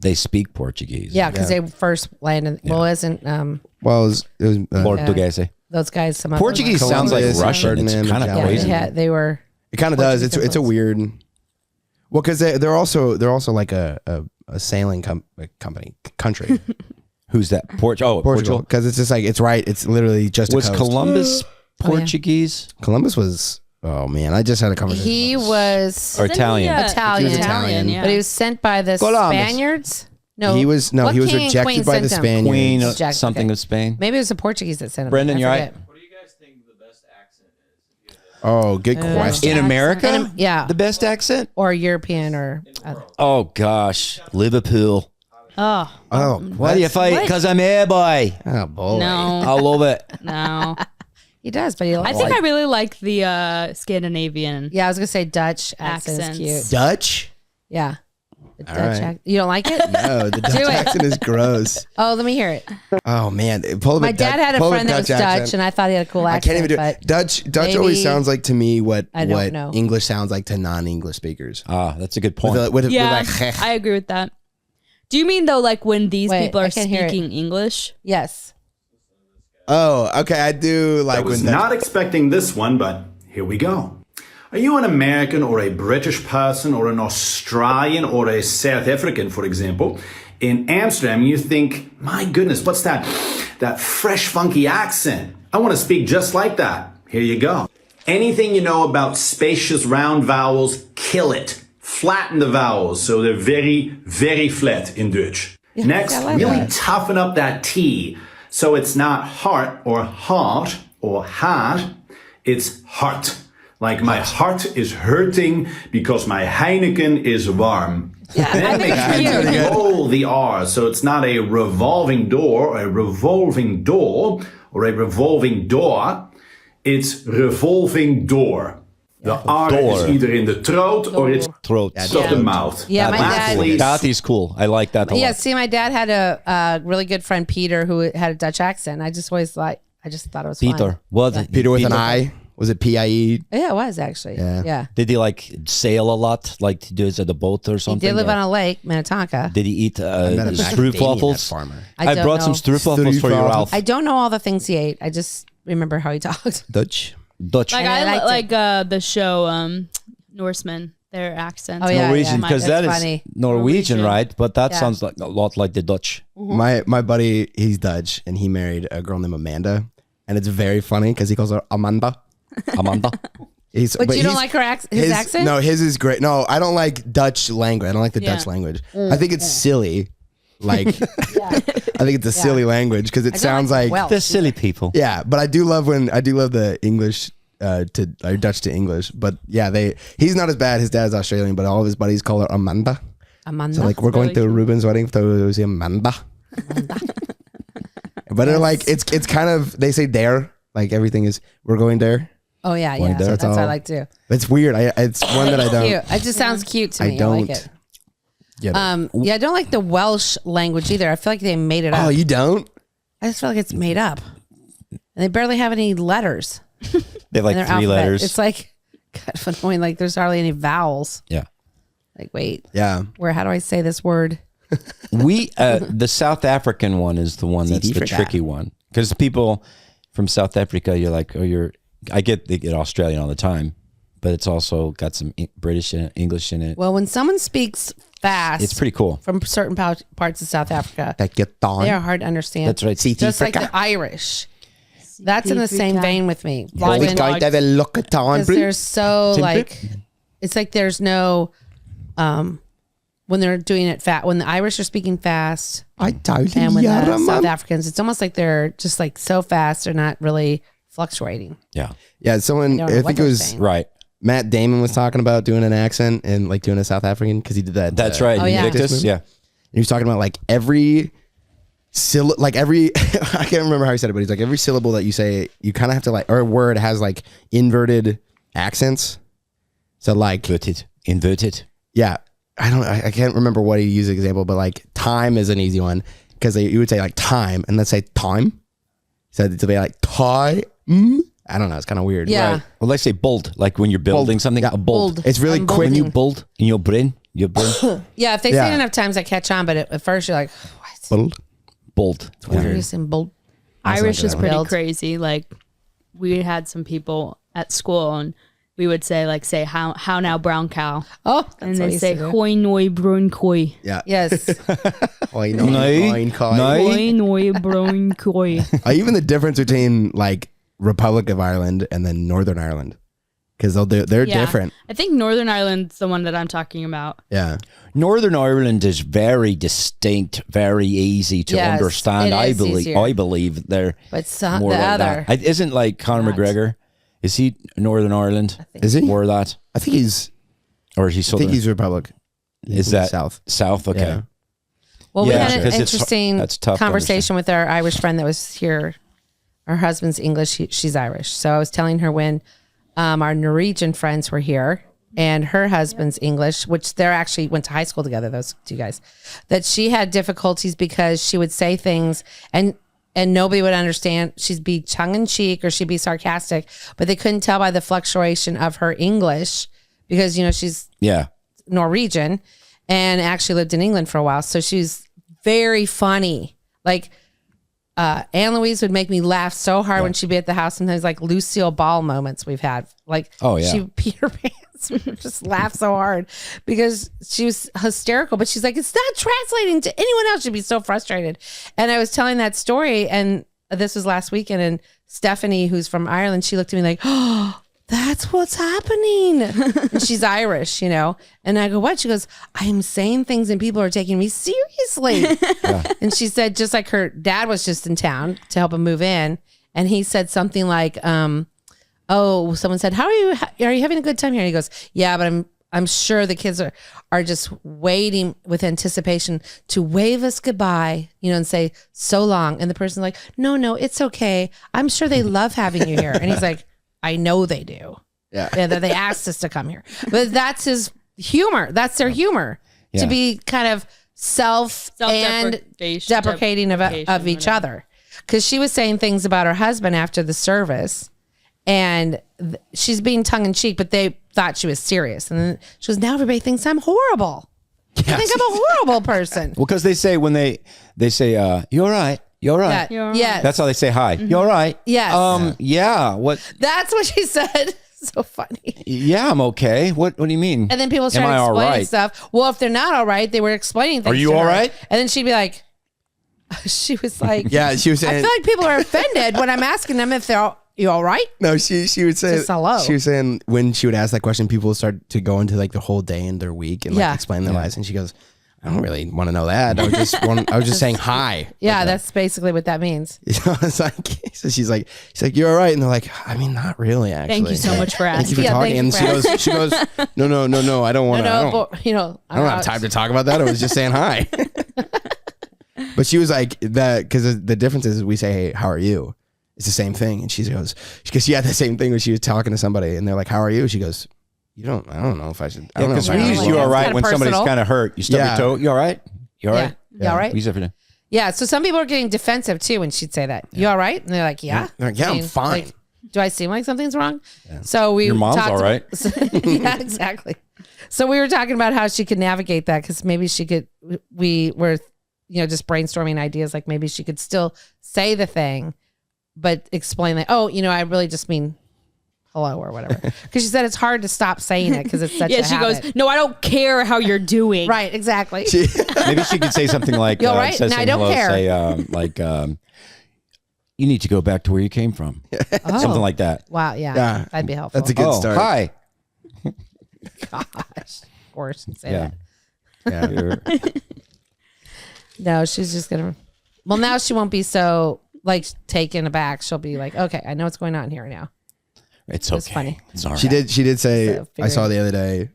A: they speak Portuguese.
B: Yeah, because they first landed. Well, isn't
D: well, it was
A: Portuguese.
B: those guys some other
A: Portuguese
B: ones?
A: sounds like
D: Columbus,
A: Russian. It's
D: Ferdinand,
A: kind of
D: Magellan.
A: crazy.
B: Yeah, they were.
D: It kind of does. It's
B: Portuguese
D: a weird. Well, because they're also like a sailing country.
A: Who's that?
D: Portugal,
A: Portugal.
D: because it's just like it's right. It's literally just a
A: Was
D: coast.
A: Columbus
B: Oh, yeah.
A: Portuguese
D: Columbus was. Oh man, I just had a conversation.
B: He was
A: or Italian?
B: Italian,
D: He was Italian,
C: yeah.
B: but he was sent by the
D: Columbus.
B: Spaniards. No,
D: He was
B: what
D: he was
B: king and queen
D: rejected by the
B: sent him?
D: Spaniards.
A: Queen
B: Jack-
A: something
B: okay.
A: of Spain.
B: Maybe it was the Portuguese that sent him.
A: Brendan,
B: I
A: you all
B: forget.
A: right?
E: What do you guys think the best accent is?
D: Oh, good question.
A: In America?
B: Yeah,
A: The best accent?
B: or European or
A: Oh gosh, Liverpool.
C: Oh,
D: Oh,
A: Why do you fight? Because I'm a boy.
D: Oh boy.
C: no.
A: I love it.
C: No.
B: he does, but he.
C: I think I really like the Scandinavian.
B: Yeah, I was gonna say Dutch accent is
C: Accents.
B: cute.
D: Dutch?
B: Yeah, the Dutch
D: right.
B: accent. You don't like it?
D: No, the Dutch
B: it.
D: accent is gross.
B: Oh, let me hear it.
D: Oh man, pull up
B: My
D: a
B: dad had a
D: pull up
B: friend that was
D: Dutch
B: Dutch,
D: accent.
B: and I thought he had a cool
D: I
B: accent.
D: can't even do
B: but
D: it. Dutch always
B: maybe-
D: sounds like to me what
B: I don't know.
D: English sounds like to non-English speakers.
A: Ah, that's a good point.
C: Yeah,
D: like,
C: I agree with that. Do you mean though, like when these
B: Wait,
C: people
B: I
C: are
B: can't hear it.
C: speaking English?
B: Yes.
D: oh, okay, I do like
I: I was
D: when
I: not expecting this one, but here we go. Are you an American or a British person or an Australian or a South African, for example? In Amsterdam, you think, my goodness, what's that? That fresh, funky accent. I want to speak just like that. Here you go. Anything you know about spacious round vowels, kill it. Flatten the vowels so they're very, very flat in Dutch. Next,
B: I like
I: really
B: that.
I: toughen up that T so it's not heart or heart or hard. It's heart. Like my heart is hurting because my Heineken is warm. Then make sure you roll the R so it's not a revolving door or a revolving door or a revolving door. it's revolving door. The R is either in the throat or it's
A: Throat.
I: stuck the mouth.
B: Yeah, my dad.
I: Lastly,
A: That is cool. I like that a
B: Yeah,
A: lot.
B: see, my dad had a really good friend, Peter, who had a Dutch accent. I just thought it was
A: Peter.
B: fun.
A: What?
D: Peter with an I. Was it P-I-E?
B: Yeah, it was actually. Yeah.
A: Did he like sail a lot? Like to do it at the boat or
B: He
A: something?
B: did live
A: or
B: on a lake, Minnetonka.
A: did he eat
D: met a
A: stroopwafels?
D: farmer.
A: I
B: don't
A: brought some
B: know.
A: stroopwafels for you,
D: Stroopwafels.
A: Ralph.
B: I don't know all the things he ate. I just remember how he talked.
D: Dutch.
A: Dutch.
C: Like
B: I
C: I
B: liked
C: like the show Norseman, their accents.
B: Oh, yeah.
A: Norwegian, because that
B: That's
A: is
B: funny.
A: Norwegian, right? But that
B: Yeah.
A: sounds like a lot like the Dutch.
D: My buddy, he's Dutch, and he married a girl named Amanda, and it's very funny because he calls her Amanda.
A: Amanda.
B: But you don't like his accent?
D: No, his is great. No, I don't like Dutch language. I don't like the
C: Yeah.
D: Dutch language. I think it's silly. Like, I think it's a silly language because it sounds like
B: Welsh.
A: They're silly people.
D: yeah. But I do love the English or Dutch to English. But yeah, he's not as bad. His dad's Australian, but all of his buddies call her Amanda.
B: Amanda.
D: So like we're going to Ruben's wedding to see Amanda. But they're like it's kind of they say there like everything is we're going there.
B: Oh yeah,
D: Like,
B: yeah.
D: that's
B: That's what I
D: all.
B: like too.
D: It's weird. It's one that I don't.
B: Cute. It just sounds cute to
D: I
B: me. I
D: don't
B: like it.
D: get it.
B: Yeah, I don't like the Welsh language either. I feel like they made it up.
D: Oh, you don't?
B: I just feel like it's made up. And they barely have any letters
A: They have like
B: in their
A: 3
B: alphabet.
A: letters.
B: It's like kind of annoying. Like there's hardly any vowels.
A: yeah.
B: Like wait,
D: Yeah.
B: how do I say this word?
A: We the South African one is the one that's
D: CD
A: the
D: for
A: tricky one because people from South Africa, you're like, oh, they get Australian all the time, but it's also got some British and English in it.
B: Well, when someone speaks fast,
A: It's pretty cool.
B: from certain parts of South Africa.
D: That get
B: They
D: on.
B: are hard to understand.
A: That's right.
B: Just like the Irish. That's in the same vein with me. Like
D: We
B: when-
D: don't have a look at on.
B: because they're so like, it's like there's no, when they're doing it fast, when the Irish are speaking fast
D: I totally
B: and when
D: yeah,
B: the South
D: man.
B: Africans, it's almost like they're just like so fast, they're not really fluctuating.
A: Yeah.
D: Yeah, someone
B: Don't know
D: I
B: what
D: think it
B: they're
D: was
B: saying.
A: Right.
D: Matt Damon was talking about doing an accent and like doing a South African because he did that.
A: That's right.
B: Oh, yeah.
A: Invictus. Yeah.
D: And he was talking about like every like every I can't remember how he said it, but he's like every syllable that you say, you kind of have to like, or a word has like inverted accents. So like,
A: Inverted.
D: yeah, I can't remember what he used as an example, but like time is an easy one because you would say like time and let's say time. So to be like time. I don't know. It's kind of weird.
B: Yeah.
A: Right. Well, let's say bold, like when you're building
D: Bold.
A: something.
D: Yeah.
A: A bold.
B: Bold.
D: It's really
B: I'm
D: quick.
A: When
B: bolding.
A: you bold in your brain,
B: Yeah, if they say
D: Yeah.
B: it enough times, I catch on. But at first, you're like, what?
D: Bold.
A: bold.
B: What are you saying? Bold.
C: Irish
D: like
C: is
D: that
C: pretty
B: one.
C: crazy. Like we had some people at school and we would say how now brown cow.
B: Oh, that's
C: And
B: what
C: they
B: we used
C: say
B: to do.
C: hoi noi brun koi.
D: Yeah.
B: Yes.
D: Oh, you know,
A: No.
D: fine, Kai.
A: No.
C: Hoi noi brun koi.
D: Even the difference between like Republic of Ireland and then Northern Ireland, because they're
C: Yeah.
D: different.
C: I think Northern Ireland's the one that I'm talking about.
D: Yeah.
A: Northern Ireland is very distinct, very easy to
B: Yes,
A: understand.
B: it
A: I
B: is
A: believe.
B: easier.
A: I believe they're
B: But some,
A: more
B: the
A: like
B: other.
A: that. Isn't like Conor
B: Not.
A: McGregor? Is he Northern Ireland?
D: Is he?
A: More that,
D: I think he's.
A: or is he
D: I
A: Southern?
D: think he's Republic.
A: Is that
D: South?
A: South? Okay.
D: Yeah.
B: Well,
A: Yeah,
B: we had an
A: because it's-
B: interesting
A: that's tough to
B: conversation with our Irish friend that was here. Her husband's English. She's Irish. So I was telling her when our Norwegian friends were here and her husband's English, which they're actually went to high school together, those two guys, that she had difficulties because she would say things and nobody would understand. She'd be tongue in cheek or she'd be sarcastic, but they couldn't tell by the fluctuation of her English because, she's
A: Yeah.
B: Norwegian and actually lived in England for a while. So she's very funny. Like Anne Louise would make me laugh so hard when she'd be at the house. Sometimes like Lucille Ball moments we've had. Like
A: Oh, yeah.
B: she peed her pants. We would just laugh so hard because she was hysterical. But she's like, it's not translating to anyone else. She'd be so frustrated. And I was telling that story, and this was last weekend. And Stephanie, who's from Ireland, she looked at me like, oh, that's what's happening. And she's Irish, And I go, what? She goes, I'm saying things and people are taking me seriously. And she said, just like her dad was just in town to help him move in. And he said something like, someone said, how are you? Are you having a good time here? And he goes, yeah, but I'm sure the kids are just waiting with anticipation to wave us goodbye, and say so long. And the person's like, no, it's okay. I'm sure they love having you here. And he's like, I know they do.
D: Yeah.
B: That they asked us to come here. But that's his humor. That's their humor.
A: Yeah.
B: To be kind of and deprecating of each other. Because she was saying things about her husband after the service, and she's being tongue in cheek, but they thought she was serious. And then she goes, now everybody thinks I'm horrible. I think I'm a horrible person.
A: Well, because they say when they say, you're right. You're right.
B: Yes.
A: That's how they say hi. You're right.
B: Yes.
A: Yeah. What?
B: That's what she said. So funny.
A: Yeah, I'm okay. What do you mean?
B: And then people
A: Am
B: start
A: I all
B: explaining
A: right?
B: stuff. Well, if they're not all right, they were explaining things.
A: Are you
B: to
A: all
B: her.
A: right?
B: And then she'd be like, she was like,
D: Yeah, she was
B: I
D: saying.
B: feel like people are offended when I'm asking them if you all right?
D: No, she would say.
B: Just hello.
D: She was saying when she would ask that question, people would start to go into like the whole day and their week and like explain their lives. And she goes, I don't really want to know that. I was just saying hi.
B: Yeah,
D: Like
B: that's basically what that means.
D: it's like, so she's like, you're all right. And they're like, I mean, not really, actually.
C: Thank you so much for
D: Thank you
C: asking.
D: for
B: Yeah,
D: talking.
B: thank
D: And
B: you
D: she goes, no, I don't want to.
B: But, you know,
D: I don't have time to talk about that. I was just saying hi. But she was like that because the difference is we say, hey, how are you? It's the same thing. And she goes, because she had the same thing when she was talking to somebody and they're like, how are you? She goes, I don't know if I should. I don't know
A: Because
D: if I
A: we
D: know
A: use
D: if I
A: you
D: know.
A: all right
B: Kinda
A: when somebody's
B: personal.
A: kind of hurt. You stub
D: Yeah.
A: your toe. You all right? You all right?
B: You all right?
A: We use it for that.
B: Yeah, so some people are getting defensive too when she'd say that. You all right? And they're like, yeah.
D: They're like, yeah, I'm fine.
B: like, do I seem like something's wrong? So we
A: Your mom's
B: talked
A: all right.
B: yeah, exactly. So we were talking about how she could navigate that because maybe she could. We were, just brainstorming ideas like maybe she could still say the thing, but explain like, oh, I really just mean hello or whatever. Because she said it's hard to stop saying it because it's such a
C: she
B: habit.
C: goes, no, I don't care how you're doing.
B: Right, exactly.
A: Maybe she could say something like,
B: You all right?
A: instead of
B: No, I
A: saying
B: don't
A: hello,
B: care.
A: say, you need to go back to where you came from.
B: Oh.
A: Something like that.
B: Wow, yeah,
D: Yeah.
B: that'd be helpful.
D: That's a good start.
A: Hi.
B: Gosh, of course, say
A: Yeah.
B: that.
D: Yeah.
B: No, she's just gonna. Well, now she won't be so like taken aback. She'll be like, okay, I know what's going on here now.
A: It's okay.
B: It's funny.
A: It's all right.
D: She did say,
B: So
D: I saw the other day,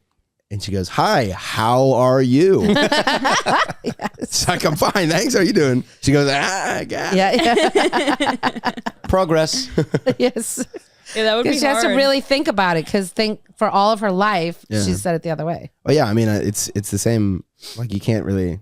D: and she goes, hi, how are you? It's like, I'm fine, thanks. How are you doing? She goes, God.
B: Yeah.
A: Progress.
B: Yes.
C: Yeah, that would be
B: Because she has to
C: hard.
B: really think about it. Because for all of her life,
D: Yeah.
B: she said it the other way.
D: Well, yeah, I mean, it's the same. Like, you can't really,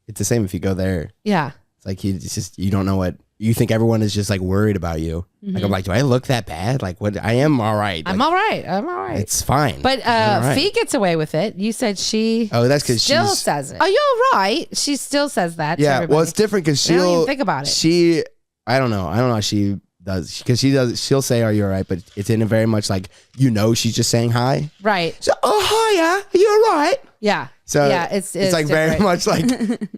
D: it's the same if you go there.
B: Yeah.
D: It's like, you don't know what, you think everyone is just like worried about you. Like, I'm like, do I look that bad? Like, what? I am all right. Like,
B: I'm all right. I'm all right.
D: It's fine.
B: But
D: all right.
B: Fee gets away with it. You said she.
D: Oh, that's because
B: still
D: she's.
B: says it. Are you all right? She still says that. to
D: Yeah,
B: everybody.
D: well, it's different because
B: They don't
D: she'll
B: even think about it.
D: She, I don't know how she does because she does. She'll say, "Are you all right?" But it's in a very much like she's just saying hi.
B: Right.
D: So, oh hiya, are you all right?
B: Yeah.
D: So
B: yeah, it's
D: like very
B: different.
D: much like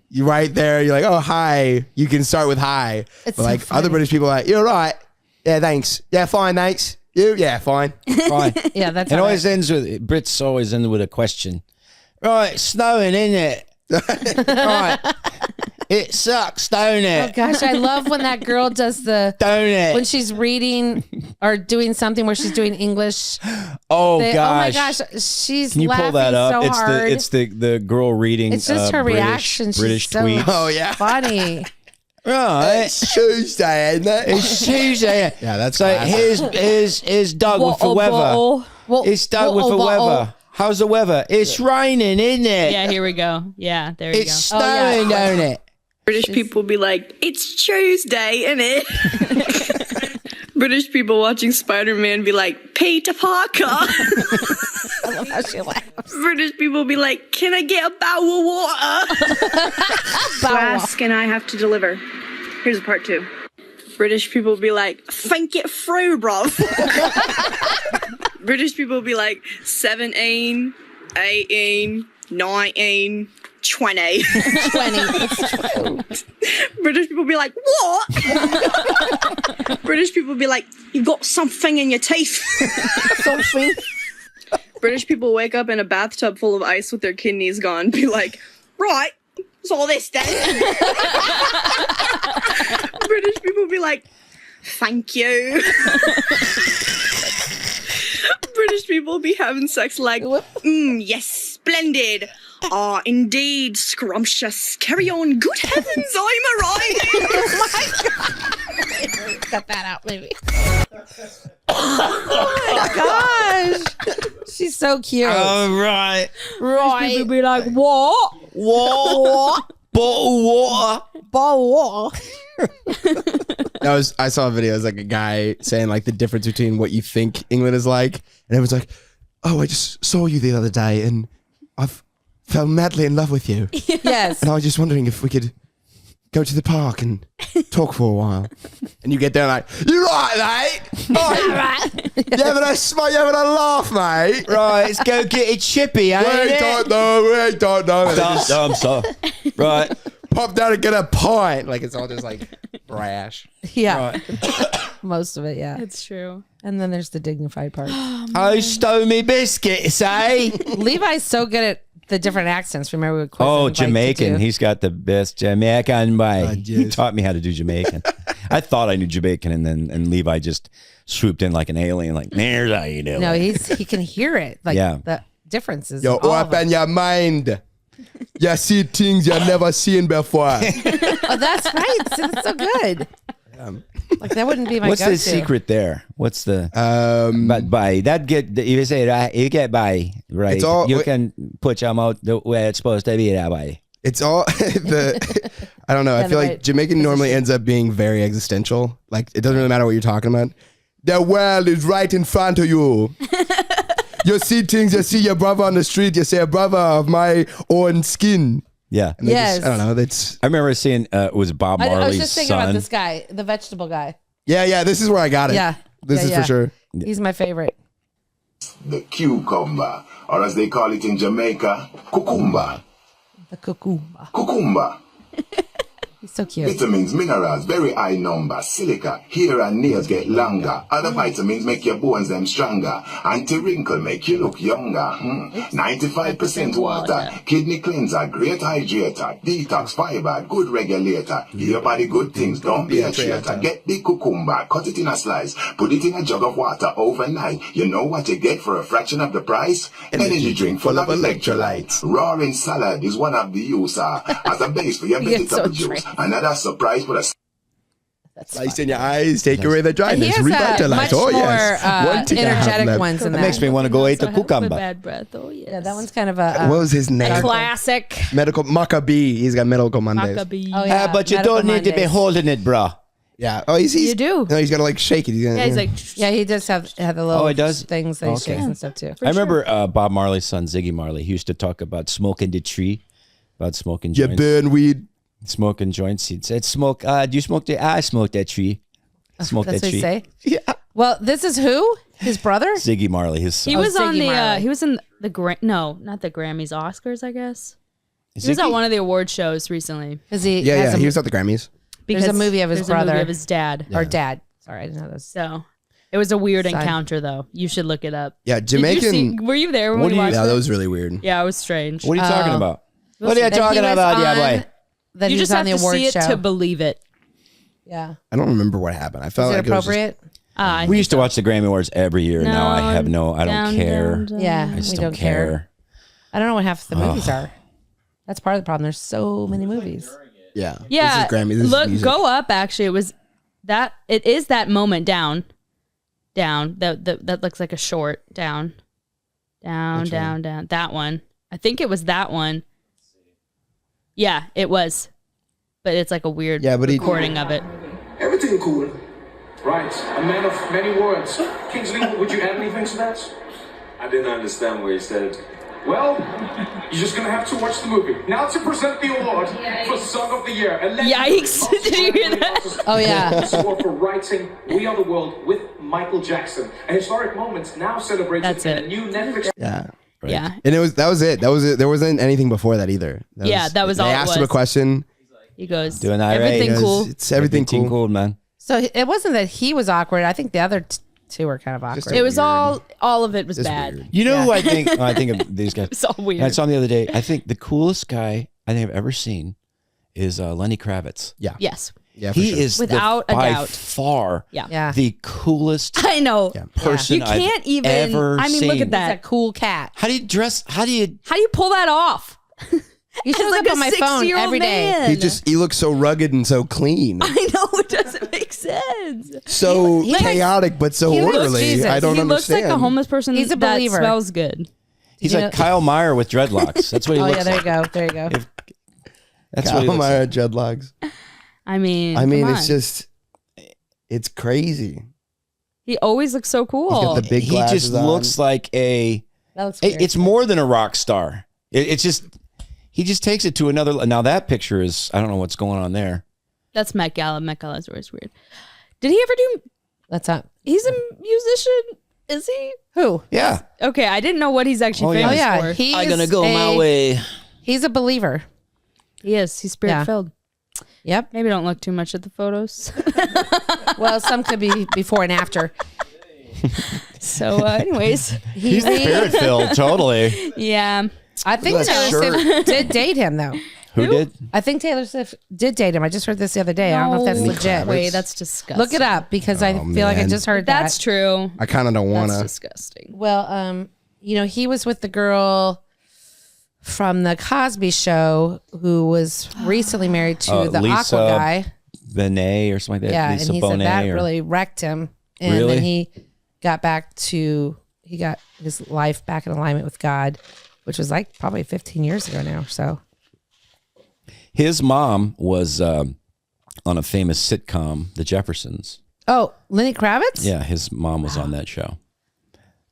D: you right there. You're like, oh hi. You can start with hi.
B: It's
D: But
B: so
D: like
B: funny.
D: other British people are like, you're all right. Yeah, thanks. Yeah, fine, thanks. You, yeah, fine.
A: Fine.
B: Yeah, that's
A: It
B: all
A: always
B: right.
A: ends with, Brits always end with a question. Right, it's snowing, isn't it? Right. It sucks, don't
B: Oh
A: it?
B: gosh, I love when that girl does the
A: Don't it?
B: when she's reading or doing something where she's doing English.
A: Oh
B: Oh my
A: gosh.
B: gosh, she's
A: Can you
B: laughing
A: pull that up?
B: so
A: it's
B: hard.
A: it's the girl reading.
B: It's just her
A: British,
B: reaction. She's
A: British
B: so
A: tweets.
D: Oh yeah.
B: funny.
A: Right.
D: It's Tuesday, isn't it?
A: It's Tuesday.
D: Yeah, that's
A: so.
D: classic.
A: Here's Doug with the weather.
C: Whoa.
B: Well,
A: It's Doug with the weather. How's the weather? It's raining, isn't it?
C: Yeah, here we go. Yeah, there you
A: It's
C: go.
A: snowing, don't it?
J: British people be like, it's Tuesday, innit? British people watching Spider-Man be like, Peter Parker.
B: I love how she laughs.
J: British people be like, can I get a bowl of water? Flask and I have to deliver. Here's part 2. British people be like, think it through, bruv. British people be like, 17, 18, 19, 20.
B: 20.
J: British people be like, what? British people be like, you've got something in your teeth.
B: Something.
J: British people wake up in a bathtub full of ice with their kidneys gone, be like, right, it's all this then. British people be like, thank you. British people be having sex like, yes, splendid. Ah, indeed, scrumptious. Carry on. Good heavens, I'm arriving.
B: Oh my god. Cut that out, maybe. Gosh, she's so cute.
A: All right.
B: Right.
C: People be like, what?
A: What? Bottle water.
B: Ball.
D: I saw a video. It was like a guy saying like the difference between what you think England is like, and it was like, "Oh, I just saw you the other day, and I've fell madly in love with you."
B: Yes.
D: And I was just wondering if we could go to the park and talk for a while. And you get there like, "You right, mate? Right. You having a laugh, mate?
A: Right, let's go get a chippy, ain't
D: We
A: it?
D: don't know. And they just
A: I'm sorry. Right.
D: pop down and get a pint." Like it's all just like brash.
B: Yeah. Most of it, yeah.
C: It's true.
B: And then there's the dignified part.
A: Oh, stole me biscuits, eh?
B: Levi's so good at the different accents. Remember we would quiz him,
A: Oh,
B: like, to
A: Jamaican.
B: do.
A: He's got the best Jamaican way. He
D: yes.
A: taught me how to do Jamaican. I thought I knew Jamaican, and Levi just swooped in like an alien, like, there's how you do
B: No,
A: it.
B: he can hear it. Like
A: Yeah.
B: the differences.
D: You
B: in all of
D: open
B: them.
D: your mind. You see things you never seen before.
B: Oh, that's right. See, that's so good. Like that wouldn't be my
A: What's
B: go-to.
A: the secret there? What's the
D: Um,
A: by that get you say right? You get by right.
D: It's all-
A: you can put your mouth the way it's supposed to be that way.
D: It's all the. I don't know. I
B: Yeah,
D: feel
B: the
D: like
B: right
D: Jamaican normally ends up being very existential. Like it doesn't really matter what you're talking about. The world is right in front of you. You see things. You see your brother on the street. You say, "A brother of my own skin."
A: Yeah.
D: And they
B: Yes.
D: just, I don't know. That's
A: I remember seeing it was Bob
B: I
A: Marley's
B: was just thinking
A: son.
B: about this guy, the vegetable guy.
D: yeah. This is where I got it.
B: Yeah.
D: This
B: Yeah,
D: is
B: yeah.
D: for sure.
B: He's my favorite.
G: The cucumber, or as they call it in Jamaica, cucumber.
B: The cucumba.
G: Cucumber.
B: He's so cute.
G: Vitamins, minerals, very high number. Silica, hair and nails get longer. Other vitamins make your bones them stronger. Anti-wrinkle make you look younger. 95% water. Kidney cleanser, great hydrator. Detox fiber, good regulator. Give your body good things, don't be a traitor. Get the cucumber, cut it in a slice. Put it in a jug of water overnight. You know what you get for a fraction of the price? Energy drink full of electrolytes. Roaring salad is one of the use as a base for your
B: He gets
G: vegetable
B: so
G: juice. Another surprise for the
D: Slice in your eyes, take away the
B: He
D: dryness,
B: has
D: revitalize.
B: much
D: Oh
B: more
D: yes, One thing I have
B: energetic
D: left.
B: ones in
A: That
B: that.
A: makes me want to go eat the
C: Also have
A: cucumber.
C: bad breath. Oh yes.
B: Yeah, that one's kind of a
D: What was his name?
C: classic.
D: Medical Maccabee. He's got medical Mondays.
C: Maccabee.
B: Oh, yeah.
A: But you
B: Medical
A: don't need to be
B: Mondays.
A: holding it, bro.
D: Yeah. Oh, he's
C: You do.
D: No, he's got to like shake it.
C: Yeah, he's like,
B: Yeah, he does have the little
A: he does?
B: things that he
A: Okay.
B: shakes and stuff too.
A: I remember Bob Marley's son, Ziggy Marley. He used to talk about smoking the tree, about smoking
D: You
A: joints.
D: burn weed.
A: Smoking joints. He'd say, "Smoke. Do you smoke the? I smoke that tree. Smoke
B: That's
A: that
B: what he
A: tree."
B: say. Yeah. Well, this is who? His brother?
A: Ziggy Marley, his son.
C: he was on
B: Ziggy
C: the.
B: Marley.
C: He was in the no, not the Grammys, Oscars, I guess. He was at one of the award shows recently.
B: Because he
D: Yeah,
B: has
D: yeah.
B: a,
D: He was at the Grammys.
B: There's a movie of his
C: there's a movie
B: brother.
C: of his dad.
B: or dad. Sorry, I didn't know this.
C: So it was a weird
B: Son.
C: encounter, though. You should look it up.
D: Yeah,
C: Did you
D: Jamaican.
C: see- were you there when
A: What
C: we
A: do you-
C: watched
D: Yeah,
C: it?
D: that was really weird.
C: Yeah, it was strange.
A: What are you talking about? What are you
B: That he
A: talking
B: was
A: about, yeah,
B: on-
A: boy?
B: That
C: You
B: he was
C: just
B: on
C: have
B: the
C: to
B: award
C: see it
B: show.
C: to believe it.
B: Yeah.
D: I don't remember what happened. I felt
B: Is it
D: like it was just-
B: appropriate?
C: I
A: We used to watch the Grammy Awards every year. Now I have no. I don't
C: down,
A: care.
C: down, down.
B: Yeah,
A: I just
B: we
A: don't
B: don't care.
A: care.
B: I don't know what half the movies are. That's part of the problem. There's so many movies.
D: Yeah.
C: Yeah,
D: This is Grammy. This
C: look,
D: is music.
C: go up. Actually, it was that. It is that moment down. That looks like a short down. Down. That one. I think it was that one. Yeah, it was. But it's like a weird recording of it.
K: Everything cool. Right. A man of many words. Kingsley, would you add anything to that?
E: I didn't understand what you said.
K: Well, you're just gonna have to watch the movie. Now to present the award for Song of the Year.
C: Yikes. Did you hear that?
B: Oh, yeah.
K: This award for writing We Are the World with Michael Jackson. A historic moment now celebrated
C: That's
K: in
C: it.
K: a new Netflix.
D: Yeah.
A: Right.
C: Yeah.
D: And that was it. That was it. There wasn't anything before that either.
C: That was all
D: They
C: it
D: asked him a
C: was.
D: question.
C: He goes,
A: Doing all right.
C: everything
A: He
C: cool.
D: It's everything cool.
A: man.
B: So it wasn't that he was awkward. I think the other two were kind of awkward.
C: It was all of it was
D: Just
C: bad.
D: weird.
A: You know who I think? I think of these guys.
C: It's all weird.
A: I saw him the other day. I think the coolest guy I think I've ever seen is Lenny Kravitz.
D: Yeah.
C: Yes.
D: Yeah. For
A: He
D: sure.
A: is
C: Without a
A: by
C: doubt.
A: far
B: Yeah.
A: the coolest
C: I know.
A: person
C: You can't
A: I've
C: even.
A: ever
C: I mean,
A: seen.
C: look at
B: He's a
C: that.
B: cool cat.
A: How do you dress? How do you?
C: How do you pull that off?
B: You should
C: As
B: look on my phone
C: 60-year-old
B: every day.
C: man.
D: He looks so rugged and so clean.
C: I know it doesn't make sense.
D: So
B: He looks-
D: chaotic, but so
B: he looks
D: orderly.
B: Jesus.
D: I don't
C: He looks
D: understand.
C: like a homeless person
B: He's a
C: that
B: believer.
C: smells good.
A: He's
B: You
A: like
B: know-
A: Kyle Meyer with dreadlocks. That's what he
B: Oh
A: looks
B: yeah, there
A: like.
B: you go. There you go.
A: That's what he looks like.
D: Kyle dreadlocks.
C: I mean,
D: It's
C: on.
D: just, it's crazy.
C: He always looks so cool.
D: He's got the big
A: He
D: glasses
A: just
D: on.
A: looks like
B: That looks weird.
A: it's more than a rock star. It's just, he just takes it to another. Now that picture is, I don't know what's going on there.
C: That's Met Gala. Met Gala is always weird. Did he ever do?
B: That's not.
C: He's a musician. Is he?
B: Who?
A: Yeah.
C: Okay, I didn't know what he's actually
A: yeah.
C: famous
B: Oh yeah,
C: for.
B: he's
A: I'm gonna go my way.
B: He's a believer.
C: He is. He's spirit filled.
B: Yep.
C: Maybe don't look too much at the photos.
B: Well, some could be before and after.
C: So, anyways,
A: He's spirit filled, totally.
C: yeah.
B: I think
D: That
B: Taylor
D: shirt.
B: Swift did date him though.
A: Who did?
B: I think Taylor Swift did date him. I just heard this the other day. I don't know if that's
C: No
B: legit.
C: way, that's disgusting.
B: Look it up because I feel like I
D: man.
B: just heard that.
C: That's true.
D: I kind of don't want
C: That's
D: to.
C: disgusting.
B: Well, you know, he was with the girl from the Cosby Show who was recently married to the
A: Lisa
B: Aqua guy.
A: Bonet or something like that.
B: Yeah,
A: Lisa
B: and he
A: Bonet
B: said that
A: or-
B: really wrecked him. And
A: Really?
B: then he got he got his life back in alignment with God, which was like probably 15 years ago now. So
A: His mom was on a famous sitcom, The Jeffersons.
B: oh, Lenny Kravitz?
A: Yeah, his mom was on that show.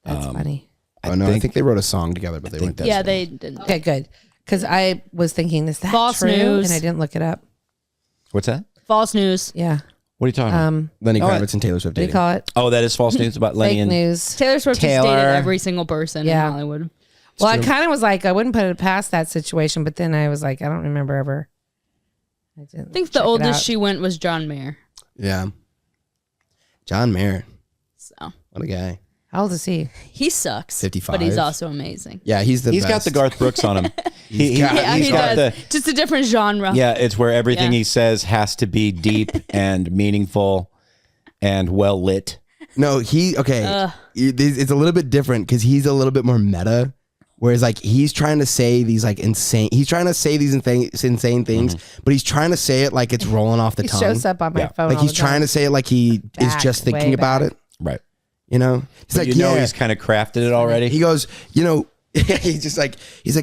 B: That's funny.
D: I think they wrote a song together, but they weren't that.
C: Yeah, they didn't.
B: Okay, good. Because I was thinking, is that
C: False
B: true?
C: news.
B: And I didn't look it up.
A: What's that?
C: False news.
B: Yeah.
A: What are you talking about?
D: Lenny
B: Oh,
D: Kravitz and Taylor Swift
B: What do you
D: dating.
B: call it?
A: Oh, that is false news about Lenny
B: Fake
A: and
B: news.
C: Taylor Swift just
A: Taylor.
C: dated every single person
B: Yeah.
C: in Hollywood.
B: Well, I kind of was like, I wouldn't put it past that situation, but then I was like, I don't remember ever. I didn't
C: I think the
B: check it
C: oldest
B: out.
C: she went was John Mayer.
D: Yeah. John Mayer.
C: So
D: What a guy.
B: How old is he?
C: he sucks,
D: 55.
C: but he's also amazing.
D: Yeah, he's the
A: He's
D: best.
A: got the Garth Brooks on him.
C: Yeah,
A: he's
C: he
A: got
C: does.
A: the
C: Just a different genre.
A: yeah. It's where everything
C: Yeah.
A: he says has to be deep and meaningful and well lit.
D: No, okay. It's a little bit different because he's a little bit more meta. Whereas like he's trying to say these like insane, he's trying to say these insane things, but he's trying to say it like it's rolling off the
B: He
D: tongue.
B: shows up on my phone.
D: Like
B: all
D: he's
B: the
D: trying
B: time.
D: to say it like he is
B: Back,
D: just thinking
B: way
D: about
B: back.
D: it.
A: Right.
D: You know, he's
A: But
D: like,
A: you know
D: yeah.
A: he's kind of crafted it already.
D: He goes, you know, he's just like,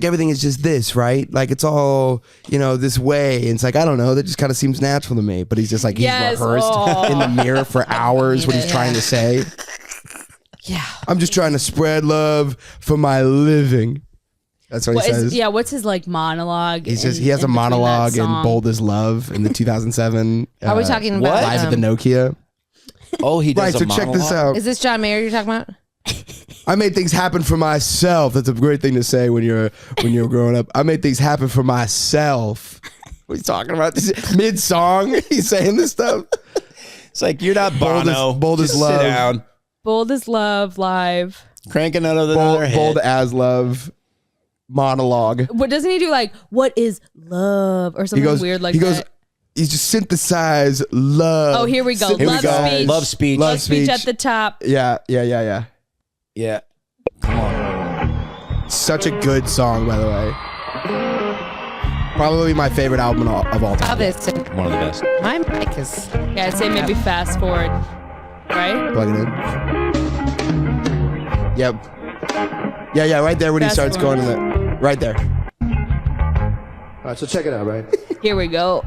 D: everything is just this, right? Like it's all, you know, this way. And it's like, I don't know, that just kind of seems natural to me. But he's just like, he's
C: Yes,
D: rehearsed
C: oh.
D: in the mirror for hours what he's trying to say.
B: Yeah.
D: I'm just trying to spread love for my living. That's what he says.
C: What's his like monologue?
D: He says he has a monologue in Bold as Love in the 2007.
B: Are we talking about
D: Live at the Nokia?
A: Oh, he does
D: Right,
A: a
D: so check this
A: monologue?
D: out.
B: Is this John Mayer you're talking about?
D: I made things happen for myself. That's a great thing to say when you're growing up. I made things happen for myself. What are you talking about? Mid song, he's saying this stuff.
A: It's like you're not Bono.
D: Bold as
A: Just
D: Love.
A: Sit down.
C: Bold as Love live.
A: Cranking another hit.
D: Bold as Love monologue.
C: What doesn't he do? Like, what is love or something weird like
D: he goes,
C: that?
D: He's just synthesize love.
C: Oh, here we go.
D: Synthesize-
C: Love speech.
A: Love speech.
C: Love speech at the top.
D: Yeah.
A: Yeah. Come on.
D: Such a good song, by the way. Probably my favorite album of all
B: How
D: time.
B: this?
A: One of the best.
B: My mic is.
C: Yeah, I'd say maybe fast forward. Right?
D: Plug it in. Yep. Yeah, right there when he
C: Fast
D: starts
C: forward.
D: going to the... Right there.
K: All right, so check it out, right?
C: Here we go.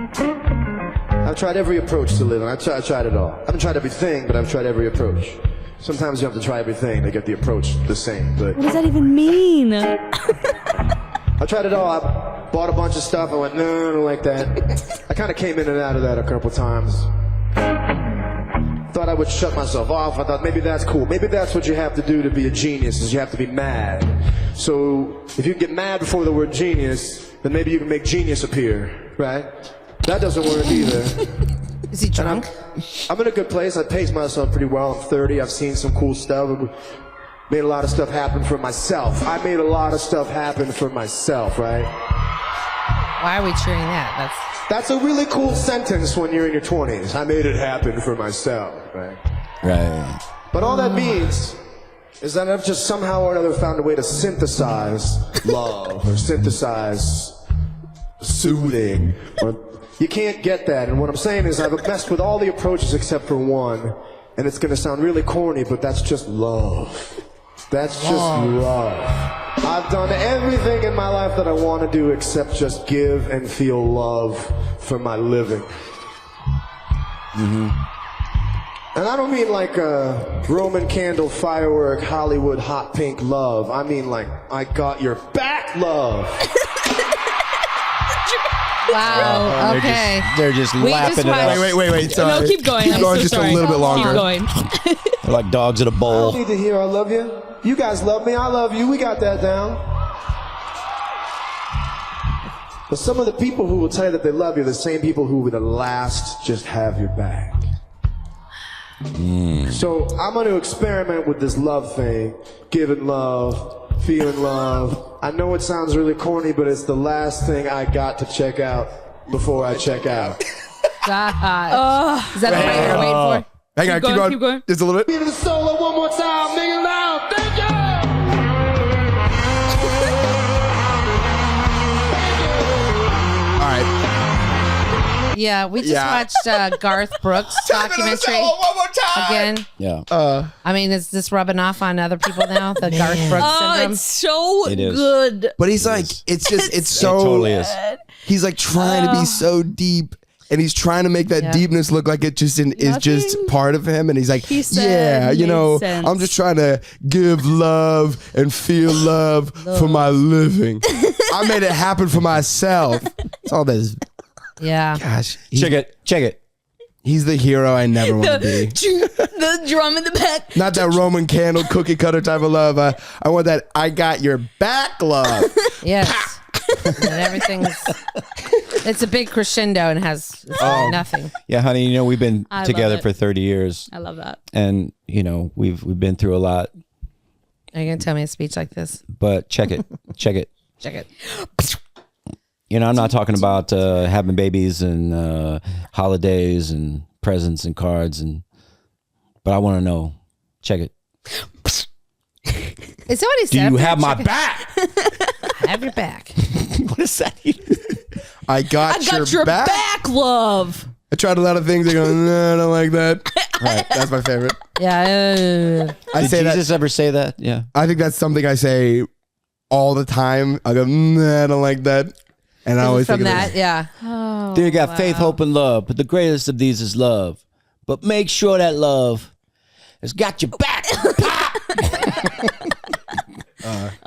K: I've tried every approach to living. I tried it all. I haven't tried everything, but I've tried every approach. Sometimes you have to try everything to get the approach the same, but
C: What does that even mean?
K: I tried it all. I bought a bunch of stuff. I went, no, I don't like that. I kind of came in and out of that a couple times. Thought I would shut myself off. I thought maybe that's cool. Maybe that's what you have to do to be a genius, is you have to be mad. So if you can get mad before the word genius, then maybe you can make genius appear, right? That doesn't work either.
B: Is he drunk?
K: I'm in a good place. I pace myself pretty well. I'm 30. I've seen some cool stuff. Made a lot of stuff happen for myself. I made a lot of stuff happen for myself, right?
B: Why are we cheering that?
K: That's a really cool sentence when you're in your 20s. I made it happen for myself, right?
A: Right.
K: But all that means is that I've just somehow or another found a way to synthesize love or synthesize soothing. Or you can't get that. And what I'm saying is I've messed with all the approaches except for one. And it's going to sound really corny, but that's just love. That's just love. I've done everything in my life that I want to do except just give and feel love for my living. Mm-hmm. And I don't mean like a Roman candle, firework, Hollywood, hot pink love. I mean like, I got your back love.
B: Wow. Okay.
A: They're just
B: We
A: lapping
B: just
A: it up.
B: watched-
D: Wait. Sorry.
C: No, keep going.
D: Keep
C: I'm
D: going
C: so
D: just
C: sorry.
D: a little bit longer.
C: Keep going.
A: They're like dogs at a
K: I don't
A: bowl.
K: need to hear I love you. You guys love me. I love you. We got that down. But some of the people who will tell you that they love you are the same people who will the last just have your back. So I'm going to experiment with this love thing. Giving love, feeling love. I know it sounds really corny, but it's the last thing I got to check out before I check out.
B: God. Is that the part you're waiting for?
D: Hang on, keep going. Just a little bit.
K: Give it a solo one more time. Make it loud. Thank you.
D: All right.
B: Yeah, we just watched Garth Brooks documentary
D: one more time.
B: again.
A: Yeah.
B: I mean, is this rubbing off on other people now? The Garth Brooks syndrome?
C: It's so
A: It is.
C: good.
D: But he's like, it's just, it's so.
A: It totally is.
D: He's like trying to be so deep, and he's trying to make that
B: Yeah.
D: deepness look like it just is just
C: Nothing
D: part of him. And he's like,
C: he said
D: you know,
C: made sense.
D: I'm just trying to give love and feel love for my living. I made it happen for myself. It's all this.
B: Yeah.
D: Gosh,
A: Check it.
D: he's the hero I never want to be.
C: The drum in the back.
D: Not that Roman candle cookie cutter type of love. I want that I got your back love.
B: Yes. And everything's. It's a big crescendo and has really nothing.
A: Yeah, honey, you know, we've been
C: I love
A: together
C: it.
A: for 30 years.
C: I love that.
A: And, you know, we've been through a lot.
B: Are you going to tell me a speech like this?
A: But check it.
B: Check it.
A: You know, I'm not talking about having babies and holidays and presents and cards, but I want to know. Check it.
B: Is that what he said?
A: Do you
B: up there?
A: have my
B: Check it.
A: back?
B: Have your back.
A: What is that?
D: I got your back.
C: love.
D: I tried a lot of things. I go, no, I don't like that. Right, that's my favorite.
B: Yeah.
D: I
A: Did
D: say
A: Jesus ever say that? Yeah.
D: I think that's something I say all the time. I go, nah, I don't like that. And I always
B: From
D: think of
B: that,
D: it.
B: yeah.
C: Oh,
A: There you got faith, hope, and love. But the greatest of these is love. But make sure that love has got your back.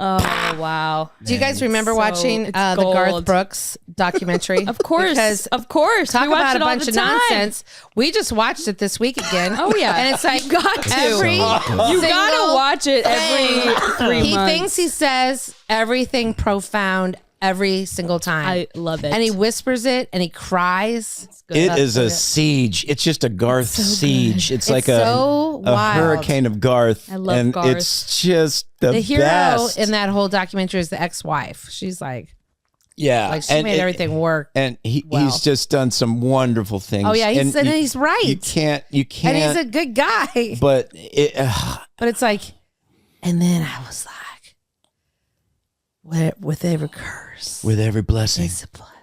C: Oh, wow.
B: Do you guys remember
C: So
B: watching
C: it's
B: the Garth
C: gold.
B: Brooks documentary?
C: Of course.
B: Because
C: Of course.
B: talk
C: We watch
B: about
C: it
B: a
C: all
B: bunch
C: the
B: of
C: time.
B: nonsense. We just watched it this week again.
C: Oh, yeah.
B: And it's like
C: You got to.
B: every
C: You gotta
B: single
C: watch it every 3
B: He
C: months.
B: thinks he says everything profound every single time.
C: I love it.
B: And he whispers it and he cries.
A: It is a siege. It's just a Garth siege. It's like
B: so
A: a
B: wild.
A: hurricane of Garth.
C: I love
A: and
C: Garth.
A: it's just the
B: hero
A: best.
B: in that whole documentary is the ex-wife. She's like
A: Yeah.
B: she made everything work.
A: And
B: well.
A: he's just done some wonderful things.
B: Oh yeah, he's right.
A: You can't.
B: And he's a good guy.
A: But
B: But it's like, and then I was like, with every curse,
A: with every blessing,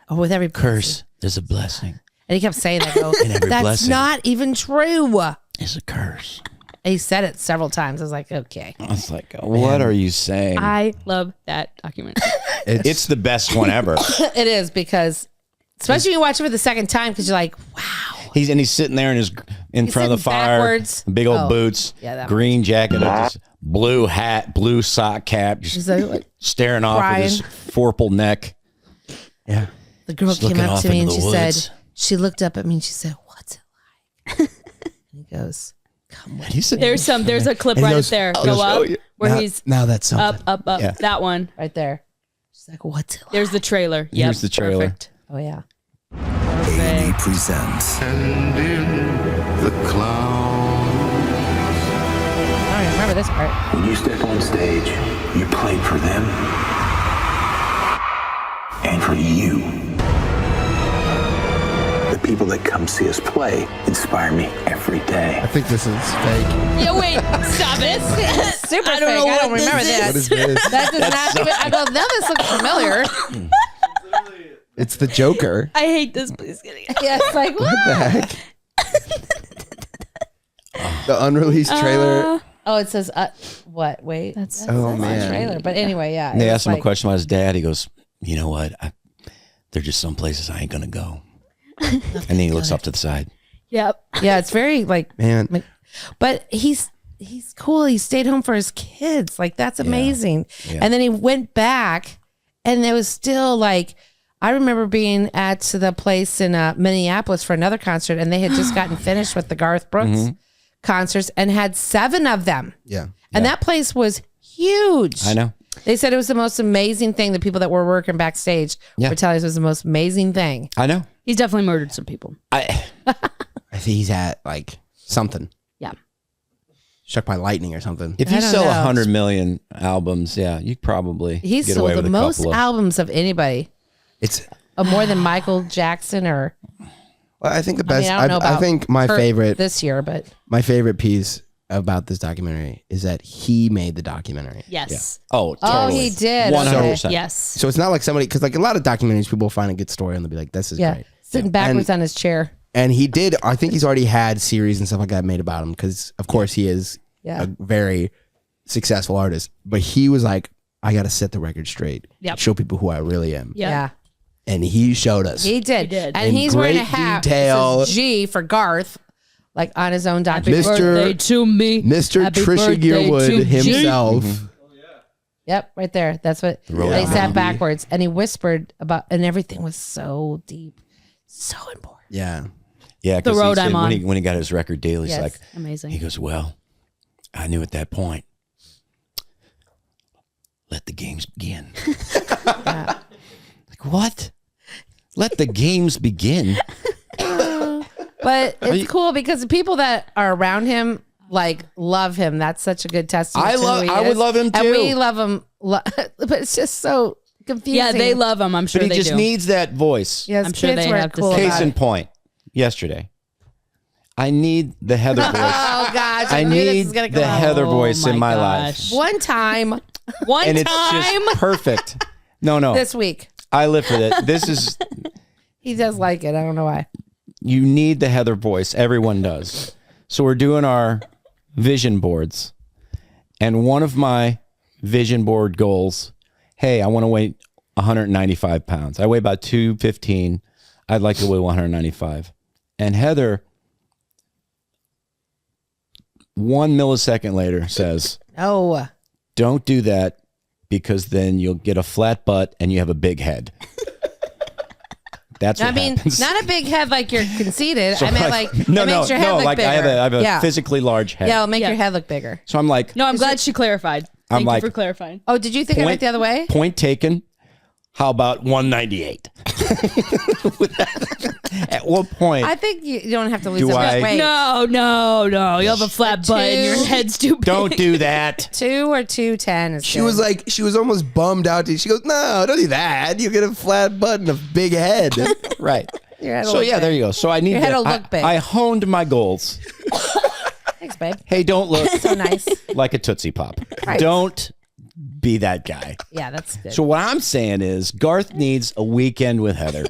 B: or with every
A: curse, there's a blessing.
B: And he kept saying that. Go,
A: And every
B: that's
A: blessing
B: not even true.
A: It's a curse.
B: And he said it several times. I was like, okay.
A: I was like, what are you saying?
C: I love that documentary.
A: It's the best one ever.
B: It is because, especially when you watch it for the second time, because you're like, wow.
A: He's sitting there in front of the
B: sitting
A: fire,
B: backwards.
A: big old
B: Oh,
A: boots,
B: yeah, that
A: green jacket, just blue hat, blue sock cap, just
B: He's like,
A: staring off
B: crying.
A: with his forple neck. Yeah.
B: The girl
A: Just
B: came
A: looking
B: up
A: off
B: to me and
A: into
B: she
A: the
B: said,
A: woods.
B: she looked up at me and she said, what's it like? And he goes, come with
A: He said,
C: There's a clip
D: And he
C: right
D: goes,
C: up there.
D: he
C: Go
D: goes,
C: up.
D: "Oh, yeah."
C: Where
D: Now-
C: he's
D: now that's something.
C: up.
A: Yeah.
C: That one.
B: right there. She's like, what's it like?
C: There's the trailer.
A: Here's the trailer.
C: Perfect.
B: Oh, yeah.
H: A&E presents.
G: And in the clouds.
B: I don't even remember this part.
E: When you step on stage, you play for them and for you. The people that come
H: come see us play inspire me every day.
D: I think this is fake.
C: Yeah, wait, stop it.
B: Super
C: I don't
B: fake.
C: know
B: I don't
C: what
B: remember
C: this
B: this.
D: What is this?
B: That does not. I go. Now this looks familiar.
D: It's the Joker.
C: I hate this. Please get it.
B: Yeah, it's like what?
D: The heck? The unreleased trailer.
B: Oh, it says what? Wait,
C: That's
D: Oh,
B: the
D: man.
B: trailer. But anyway, yeah.
A: And they
B: it
A: asked
B: was
A: him a question about his dad. He goes, "You know what? They're just some places I ain't gonna go." And then he looks off to the side.
C: Yep.
B: Yeah, it's very like
D: Man.
B: but he's cool. He stayed home for his kids. Like that's amazing.
A: Yeah.
B: And then he went back, and it was still like. I remember being at the place in Minneapolis for another concert, and they had just gotten finished with the Garth Brooks concerts and had 7 of them.
D: Yeah.
B: And that place was huge.
A: I know.
B: They said it was the most amazing thing. The people that were working backstage were telling us it was the most amazing thing.
A: I know.
C: He's definitely murdered some people.
D: I think he's at like something.
C: Yeah.
D: Struck by lightning or something.
A: If
B: I
A: you
B: don't
A: sell
B: know.
A: 100 million albums, yeah, you probably
B: He's
A: get away
B: sold
A: with
B: the
A: a
B: most
A: couple of.
B: albums of anybody.
D: It's
B: More than Michael Jackson or
D: well, I think the
B: I mean,
D: best.
B: I don't know
D: I
B: about
D: think my
B: Kurt
D: favorite
B: this year, but
D: my favorite piece about this documentary is that he made the documentary.
C: Yes.
A: Oh, totally.
B: he did.
A: 100%.
C: Yes.
D: So it's not like somebody because like a lot of documentaries, people find a good story and they'll be like, "This is
B: yeah,
D: great."
B: sitting backwards on his chair.
D: And he did. I think he's already had series and stuff like that made about him because, of course, he is
B: Yeah.
D: a very successful artist. But he was like, "I got to set the record straight.
C: Yep.
D: Show people who I really am."
C: Yep.
B: Yeah.
D: And he showed us.
B: He did.
C: He did.
B: And
D: In
B: he's wearing a
D: great
B: hat.
D: detail.
B: It says G for Garth, like on his own documentary.
C: Birthday to me.
D: Mr.
C: Happy
D: Trisha
C: birthday to
D: Yearwood
C: G.
D: himself.
B: Yep, right there. That's what
A: Road
B: they sat
A: Album.
B: backwards, and he whispered about, and everything was so deep, so important.
D: Yeah.
A: Yeah,
C: The
A: because
C: road I'm
A: when
C: on.
A: when he got his record deal, he's
B: Yes.
A: like,
C: Amazing.
A: he goes, "Well, I knew at that point. Let the games begin." Like what? Let the games begin.
B: But it's cool because the people that are around him like love him. That's such a good testament. to who he
A: I would
B: is.
A: love him
B: and
A: too.
B: we love him. But it's just so confusing.
C: Yeah, they love him. I'm sure
A: But he
C: they
A: just
C: do.
A: needs that voice.
B: Yes,
C: I'm sure
B: kids
C: they
B: were
C: have to
B: cool
C: say
A: Case
B: about
A: in
B: it.
A: point, yesterday, I need the Heather voice.
B: Oh gosh, I
A: I
B: knew this
A: need
B: was gonna
A: the
B: come out.
A: Heather voice in my
C: gosh.
B: One time
C: One
A: life, and
C: time.
A: it's just perfect. No,
B: this week,
A: I live for it. This is
B: he does like it. I don't know why.
A: you need the Heather voice. Everyone does. So we're doing our vision boards, and one of my vision board goals, hey, I want to weigh 195 pounds. I weigh about 215. I'd like to weigh 195. And Heather, 1 millisecond later, says,
B: Oh,
A: don't do that because then you'll get a flat butt and you have a big head. That's what
B: I mean,
A: happens.
B: not a big head like you're conceited.
A: So
B: I meant like
A: no,
B: it makes your head look
A: like
B: bigger.
A: I have a
B: yeah.
A: physically large head.
B: Yeah, it'll make
C: Yeah.
B: your head look bigger.
A: So I'm like,
C: No, I'm glad she clarified.
A: I'm
C: Thank
A: like-
C: you for clarifying.
B: Oh, did you think I went the other way?
A: point taken. How about 198? At what point?
B: I think you don't have to lose
A: Do
B: that much
A: I-
B: weight.
C: No. You have a flat butt and your head's too big.
A: Don't do that.
B: 2 or 210 is
D: She
B: good.
D: was like, she was almost bummed out. She goes, "No, don't do that. You get a flat butt and a big head."
A: Right.
B: Your head will
A: So
B: look
A: yeah,
B: big.
A: there you go. So I need
B: Your head
A: to,
B: will look big.
A: I honed my goals.
B: Thanks, babe.
A: Hey, don't look
B: So nice.
A: like a Tootsie Pop.
B: Right.
A: Don't be that guy.
B: Yeah, that's good.
A: So what I'm saying is Garth needs a weekend with Heather.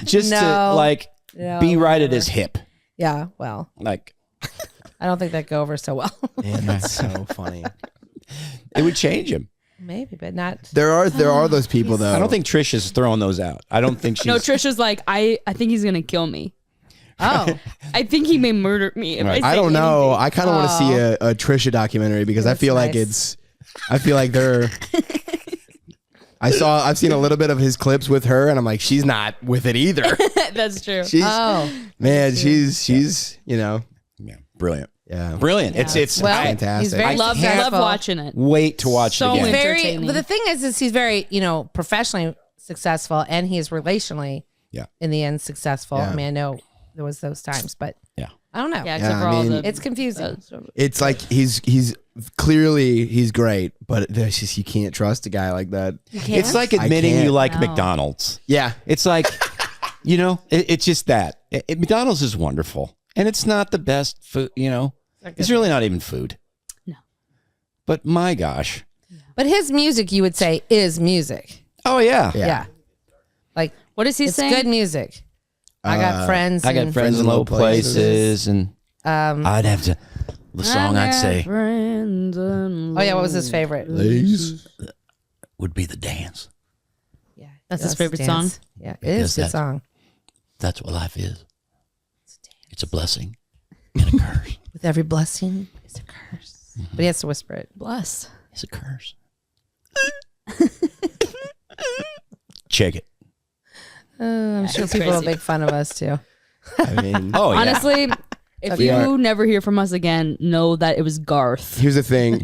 A: Just to
B: No.
A: like
B: No,
A: be right at
B: never.
A: his hip.
B: Yeah, well,
A: Like
B: I don't think that'd go over so well.
D: Man, that's so funny.
A: it would change him.
B: Maybe, but not.
D: There are those people though.
A: I don't think Trish is throwing those out. I don't think she's
C: No, Trisha's like, I think he's going to kill me.
B: Oh,
C: I think he may murder me. If
A: Right.
C: I
D: I
C: say
D: don't know.
C: anything.
D: I kind of want to see a Trisha documentary because I
B: That's
D: feel like
B: nice.
D: I feel like they're. I've seen a little bit of his clips with her, and I'm like, she's not with it either.
C: That's true.
D: She's
B: oh.
D: man, she's
A: yeah, brilliant.
D: yeah.
A: Brilliant. It's
B: Well,
D: fantastic.
B: he's very
A: I
C: love
B: successful.
C: watching it.
A: wait to watch
C: So
A: it again.
C: interesting.
B: Very.
C: Entertaining.
B: But the thing is he's very, professionally successful, and he is relationally,
A: Yeah.
B: in the end, successful.
D: Yeah.
B: I mean, I know there was those times, but
A: Yeah.
B: I don't know.
C: Yeah, except
D: Yeah,
C: for
D: I
C: all
D: mean-
C: the.
B: It's confusing.
D: It's like he's clearly he's great, but there's just you can't trust a guy like that.
B: You can't?
A: It's like
D: I
A: admitting
D: can't.
A: you like
C: No.
A: McDonald's.
D: Yeah,
A: It's like You know, it's just that. McDonald's is wonderful. And it's not the best food, you know. It's really not even food.
C: No.
A: But my gosh.
B: But his music, you would say, is music.
A: Oh, yeah.
B: Yeah. Like,
C: what is he
B: it's
C: saying?
B: good music. I got friends.
A: I got friends in low places. And I'd have to, the song I'd say.
B: Oh, yeah. What was his favorite?
A: Would be The Dance.
B: Yeah.
C: That's his favorite song?
B: Yeah. It is a good song.
A: That's what life is. It's a blessing and a curse.
B: With every blessing, it's a curse. But he has to whisper it.
C: Bless.
A: It's a curse. Check it.
B: I'm sure people will make fun of us too.
D: I mean,
A: Oh, yeah.
C: Honestly, if you never hear from us again, know that it was Garth.
D: here's the thing.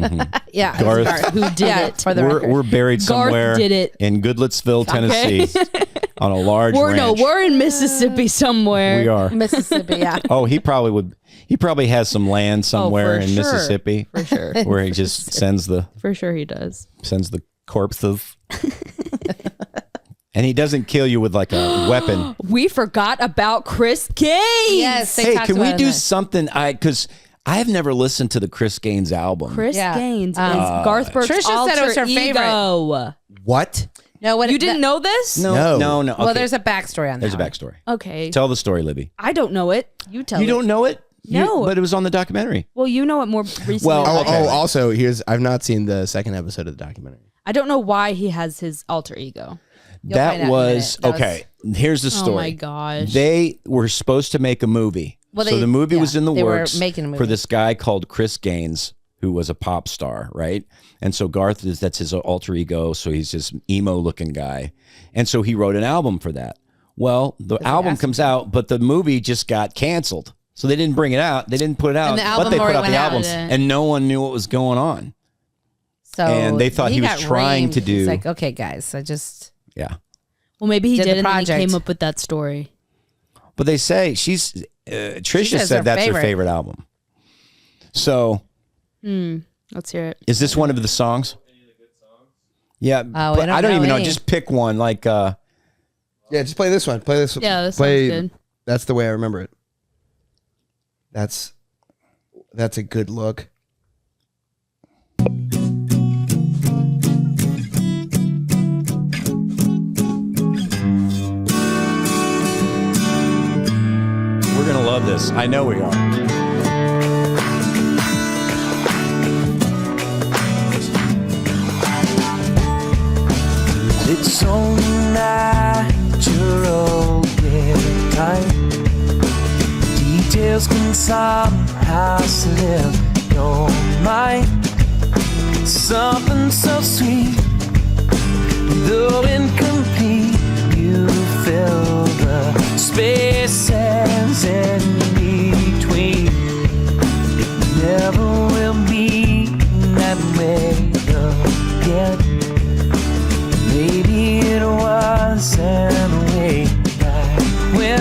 B: Yeah.
A: Garth.
B: Garth.
C: Who did it.
B: For the record.
A: We're buried
C: Garth
A: somewhere
C: did it.
A: in Goodlettsville, Tennessee, on a large
C: We're
A: ranch.
C: we're in Mississippi somewhere.
A: We are.
B: Mississippi, yeah.
A: Oh, he probably has some land somewhere
C: for
A: in
C: sure.
A: Mississippi
C: For sure.
A: where he just sends the
C: For sure he does.
A: corpses. And he doesn't kill you with like a weapon.
C: We forgot about Chris Gaines.
B: Yes. They
A: Hey,
B: talked
A: can we
B: about
A: do
B: it.
A: something? Because I have never listened to the Chris Gaines album.
C: Chris
B: Yeah.
C: Gaines is Garth Brooks'
B: Trisha
C: alter
B: said it was her
C: ego.
D: What?
B: No, what
C: You didn't know this?
A: No.
B: Well,
A: Okay.
B: there's a backstory on that.
A: There's a
B: one.
A: backstory.
C: Okay.
A: Tell the story, Libby.
C: I don't know it. You tell
A: You
C: it.
A: don't know it?
C: No.
A: But it was on the documentary.
C: Well, you know it more recently.
A: Well,
C: than I
A: okay.
C: do.
D: Also, I've not seen the second episode of the documentary.
C: I don't know why he has his alter ego.
B: You'll find out
A: That
B: in a
A: was
B: minute.
A: okay. Here's the story.
C: Oh my gosh.
A: They were supposed to make a movie.
B: Well,
A: So the movie was in the
B: they were
A: works
B: making a movie.
A: for this guy called Chris Gaines, who was a pop star, right? And so Garth that's his alter ego. So he's this emo looking guy. And so he wrote an album for that. Well, the album comes out, but the movie just got canceled. So they didn't bring it out. They didn't put it out,
B: And the
A: but
B: album
A: they put
B: already
A: out the
B: went out.
A: album, and no one knew what was going on.
B: So
A: And they thought he was
B: got
A: trying to
B: reamed.
A: do-
B: He's like, okay, guys, I just
A: Yeah.
C: Well, maybe he
B: Did
C: did,
B: the
C: and then he
B: project.
C: came up with that story.
A: But they say Trisha
B: says
A: said
B: her
A: that's
B: favorite.
A: her favorite album. So
C: Let's hear it.
A: is this one of the songs? Yeah,
B: I
A: but
B: don't
A: I don't
B: know
A: even know.
B: any.
A: Just pick one. Like,
D: Yeah, just play this one. Play this.
C: Yeah, this
D: play.
C: sounds good.
D: That's the way I remember it. That's a good look.
A: we're gonna love this. I know we are.
L: It's only natural, get tight. Details can somehow slip your mind. Something so sweet, though incomplete, you fill the spaces in between. It never will be that way again. Maybe it wasn't way back when.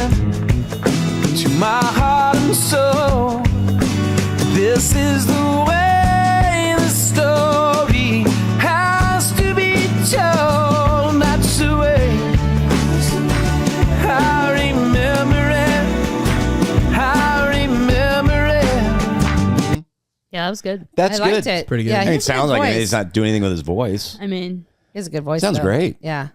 L: To my heart and soul, this is the way the story has to be told. That's the way I remember it. I remember it.
C: Yeah, that was good.
A: That's
B: I
A: good.
B: liked it.
D: Pretty good.
B: Yeah,
A: I
B: he
A: mean,
B: has
A: it
B: a good
A: sounds like
B: voice.
A: he's not doing anything with his voice.
C: I mean,
B: He has a good voice.
A: Sounds
B: though.
A: great.
B: Yeah.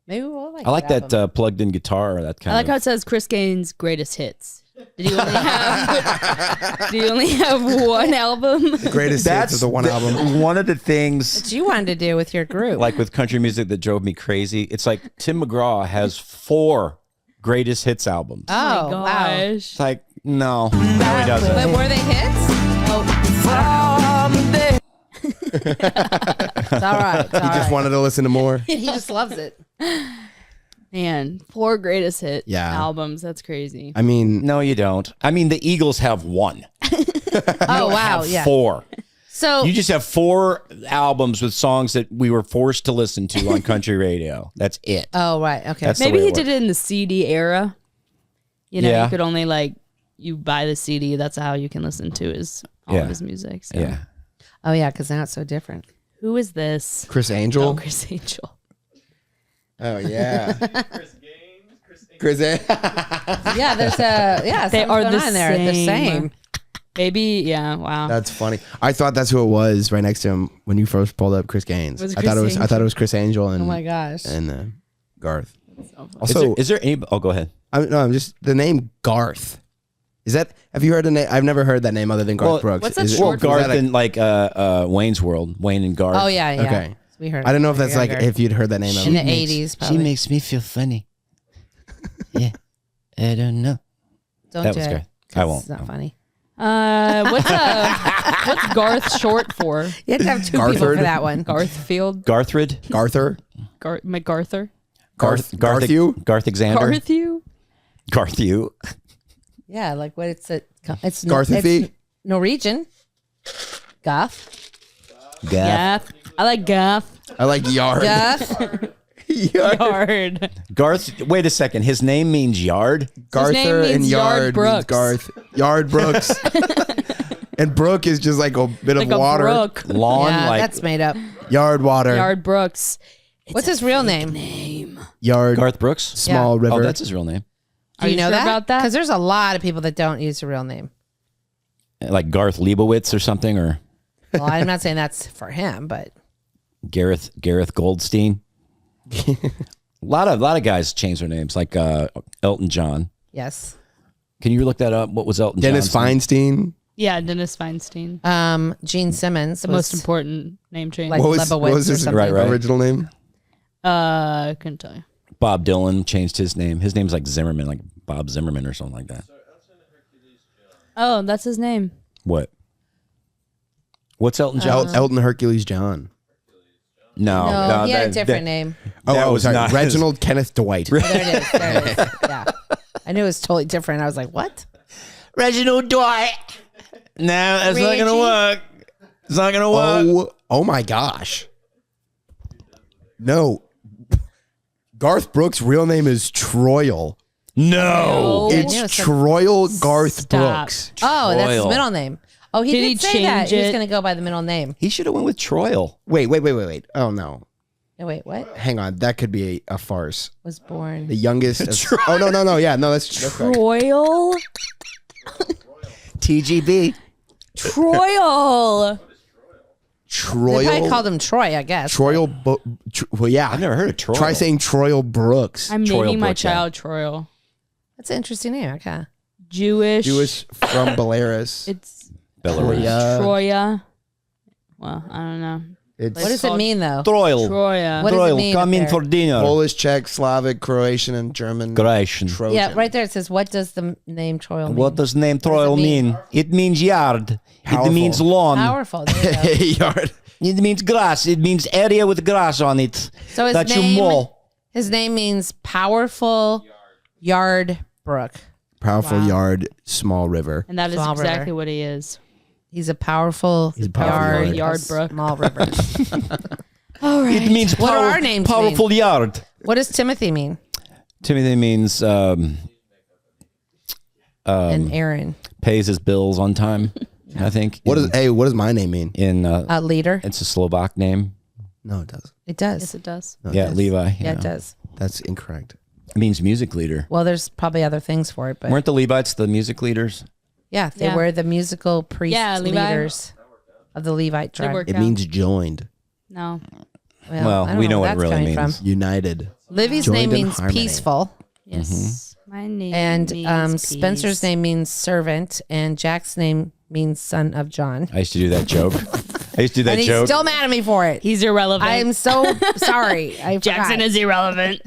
B: Maybe we'll like.
A: I like that
B: album.
A: plugged-in guitar. That kind
C: I like
A: of.
C: how it says Chris Gaines' greatest hits. Did you only have? Do you only have one album?
D: The greatest hits of the one album.
A: One of the things,
B: What you wanted to do with your group?
A: like with country music, that drove me crazy. It's like Tim McGraw has 4 greatest hits albums.
B: oh,
C: my
B: wow.
C: gosh.
A: It's like no, he doesn't.
B: But were they hits? Oh, it's all right. It's all
D: He just
B: right.
D: wanted to listen to more.
B: He just loves it.
C: Man, 4 greatest hit
D: Yeah.
C: albums. That's crazy.
D: I mean,
A: No, you don't. I mean, the Eagles have 1.
B: Oh wow,
A: Have
B: yeah.
A: 4.
B: So
A: You just have 4 albums with songs that we were forced to listen to on country radio. That's it.
B: oh right, okay.
A: That's the
C: Maybe
A: way
C: he
A: it
C: did it in the CD era. You know,
A: Yeah.
C: you could only you buy the CD. That's how you can listen to all
A: Yeah.
C: of his music. So.
A: Yeah.
B: Oh yeah, because now it's so different.
C: Who is this?
D: Chris Angel.
C: Oh, Chris Angel.
D: Oh yeah. Chris.
B: Yeah, there's
C: They are the
B: on there. The same.
C: Maybe, yeah. Wow.
D: That's funny. I thought that's who it was right next to him when you first pulled up Chris Gaines.
C: Was it
D: I thought
C: Chris
D: it was Chris Angel and
B: Oh my gosh.
D: and Garth.
A: Also, is there any? Oh, go ahead.
D: I'm just the name Garth. Is that? Have you heard the name? I've never heard that name other than Garth Brooks.
C: what's that
D: Is it-
C: short
D: is
A: Garth
D: that a-
A: in like Wayne's World. Wayne and Garth.
B: Oh yeah, yeah.
D: Okay.
B: We heard.
D: I don't know if that's like
B: younger.
D: if you'd heard that name.
B: in the 80s. Probably.
A: She makes me feel funny. Yeah, I don't know.
B: Don't
A: that
B: do
A: was
B: it,
A: good. I
B: 'cause
A: won't.
B: It's not funny.
C: What's Garth short for?
B: You have to have two people
D: Garthard?
B: for that one.
C: Garthfield?
A: Garthrid.
D: Garther.
C: MacArthur?
D: Garthu?
A: Garth Alexander.
C: Garthu?
A: Garthu.
B: Yeah, like what it's
D: Garthufi?
B: it's Norwegian. Goth.
C: Gath. I like Gath.
D: I like Yard.
B: Goth.
C: Yard.
A: Garth. Wait a second. His name means yard.
D: Garther
C: name
D: and
C: means
D: Yard
C: Yard
D: means
C: Brooks.
D: Garth. Yard Brooks. And Brook is just like a bit
C: Like
D: of
C: a
D: water.
C: brook.
A: Lawn.
B: Yeah,
A: like
B: that's made up.
D: Yard water.
C: Yard Brooks.
B: What's his real name?
D: Yard.
A: Garth Brooks.
D: Small river.
A: Oh, that's his real name.
B: Do you know
C: sure
B: that?
C: about that?
B: Because there's a lot of people that don't use a real name.
A: Like Garth Leibowitz or something, or
B: Well, I'm not saying that's for him, but
A: Gareth Goldstein. A lot of guys change their names, like Elton John.
B: yes.
A: Can you look that up? What was Elton
D: Dennis
A: John's name?
D: Feinstein.
C: Yeah, Dennis Feinstein.
B: Gene Simmons.
C: The most important name change.
B: Like
D: What was
B: Lebowitz or
D: his
B: something.
A: Right.
D: original name?
C: Couldn't tell you.
A: Bob Dylan changed his name. His name's like Zimmerman, like Bob Zimmerman or something like that.
C: Oh, that's his name.
A: What? What's Elton John?
D: Elton Hercules John.
A: No,
B: No, he had a
A: that-
B: different
A: that-
B: name.
A: That was
D: sorry.
A: not
D: Reginald Kenneth Dwight.
B: There it is. There it is. Yeah. I knew it was totally different. I was like, what?
A: Reginald Dwight. No, that's not gonna
B: Reggie?
A: work. It's not gonna work.
D: Oh my gosh. No. Garth Brooks' real name is Troyal.
A: No.
B: I
D: It's
B: knew it said-
D: Troyal Garth
C: Stop.
D: Brooks.
B: Oh, that's his
A: Troyal.
B: middle name. Oh, he
C: Did
B: did
C: he
B: say that.
C: change
B: He was
C: it?
B: going to go by the middle name.
A: He should have went with Troyal.
D: Wait. Oh no.
B: No, wait, what?
D: Hang on. That could be a farce.
B: Was born.
D: The youngest. Oh no. Yeah, no, that's correct.
C: Royal.
A: TGB.
C: Troyal.
B: They probably
D: Troyal.
B: called him Troy, I guess.
D: Well, yeah.
A: I've never heard of Troyal.
D: Try saying Troyal Brooks.
C: I'm
A: Troyal
C: naming my
A: Brooks, yeah.
C: child Troyal.
B: That's an interesting name. Okay.
C: Jewish.
D: Jewish from Belarus.
C: It's
A: Belarus.
C: Troya. Well, I don't know.
D: It's
B: What does it mean, though?
A: Troyal.
C: Troya.
B: What does it mean
A: come
B: up
A: in
B: there?
A: for dinner.
D: Polish, Czech, Slavic, Croatian, and German.
A: Croatian.
D: Trojan.
B: Yeah, right there it says, what does the name Troy mean?
A: What does the name
B: does it
A: Troyal
B: mean?
A: mean? It means yard.
D: Powerful.
A: It means lawn.
B: Powerful. There you go.
D: Yard.
A: It means grass. It means area with grass on it.
B: So his
A: that you
B: name,
A: mow.
B: his name means powerful yard brook.
D: Powerful yard, small river.
C: And that is
B: Small
C: exactly
B: river.
C: what he is.
B: He's a powerful,
D: He's a powerful
C: yard
B: a
C: brook.
B: small river.
A: It means
B: What do our names
A: powerful yard.
B: What does Timothy mean?
A: Timothy means
B: And Aaron.
A: pays his bills on time. I think.
D: What does my name mean?
A: In
B: Leader.
A: it's a Slovak name.
D: No, it does.
B: It does.
C: Yes, it does.
D: No,
A: Yeah,
D: does.
A: Levi.
B: Yeah, it does.
D: That's incorrect.
A: It means music leader.
B: Well, there's probably other things for it, but
A: Weren't the Levites the music leaders?
B: yeah, they
C: Yeah.
B: were the musical priest
C: Yeah, Levi.
B: leaders of the Levite
C: They
B: tribe.
C: work
D: It
C: out.
D: means joined,
C: No.
A: Well,
B: I don't
A: we know
B: where
A: what it
B: that's
A: really
B: coming
A: means.
B: from.
D: united.
B: Livy's
D: Joined
B: name
D: in
B: means
D: harmony.
B: peaceful,
C: Yes. My name
B: and
C: means
B: Spencer's
C: peace.
B: name means servant, and Jack's name means son of John.
A: I used to do that joke. I used to do that
B: And he's
A: joke.
B: still mad at me for it.
C: He's irrelevant.
B: I'm so sorry. I
C: Jackson
B: forgot.
C: is irrelevant.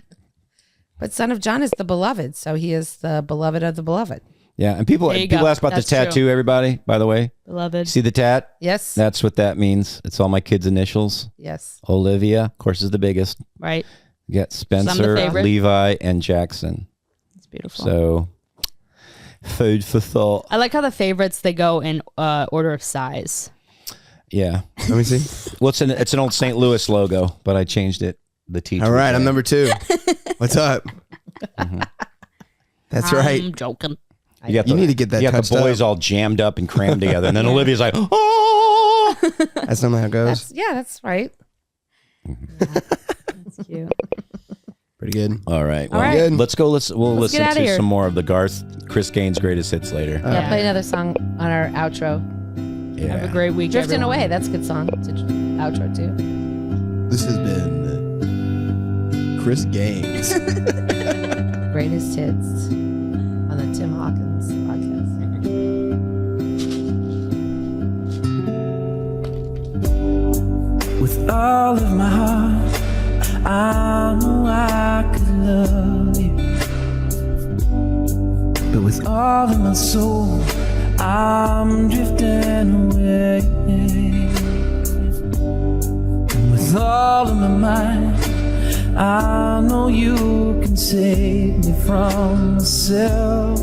B: But son of John is the beloved, so he is the beloved of the beloved.
A: Yeah, and people
C: There you
A: people
C: go.
A: ask about
C: That's
A: this tattoo.
C: true.
A: Everybody, by the way,
C: Beloved.
A: see the tat?
B: Yes.
A: That's what that means. It's all my kids' initials.
B: Yes.
A: Olivia, of course, is the biggest.
C: Right.
A: You got Spencer,
C: favorite.
A: Levi, and Jackson.
C: It's beautiful.
A: So, food for thought.
C: I like how the favorites they go in order of size.
A: Yeah.
D: Let me see.
A: Well, it's an old St. Louis logo, but I changed it. The teacher.
D: All right, I'm number 2. What's up? That's right.
C: I'm joking.
D: You need to get that
A: You got
D: touched
A: the boys
D: up.
A: all jammed up and crammed together, and then Olivia's like, "Oh!"
D: That's not how it goes.
B: That's right.
C: That's cute.
D: Pretty good.
A: All right.
C: All right.
A: Let's go. We'll
C: Let's get
A: listen
C: outta
A: to
C: here.
A: some more of the Chris Gaines greatest hits later.
B: Yeah, play another song on our outro.
C: Have a great week,
B: Drifting
C: everyone.
B: Away. That's a good song. It's an outro too.
D: This has been Chris Gaines.
B: Greatest hits on the Tim Hawkins podcast.
L: With all of my heart, I know I could love you. But with all of my soul, I'm drifting away. And with all of my mind, I know you can save me from myself.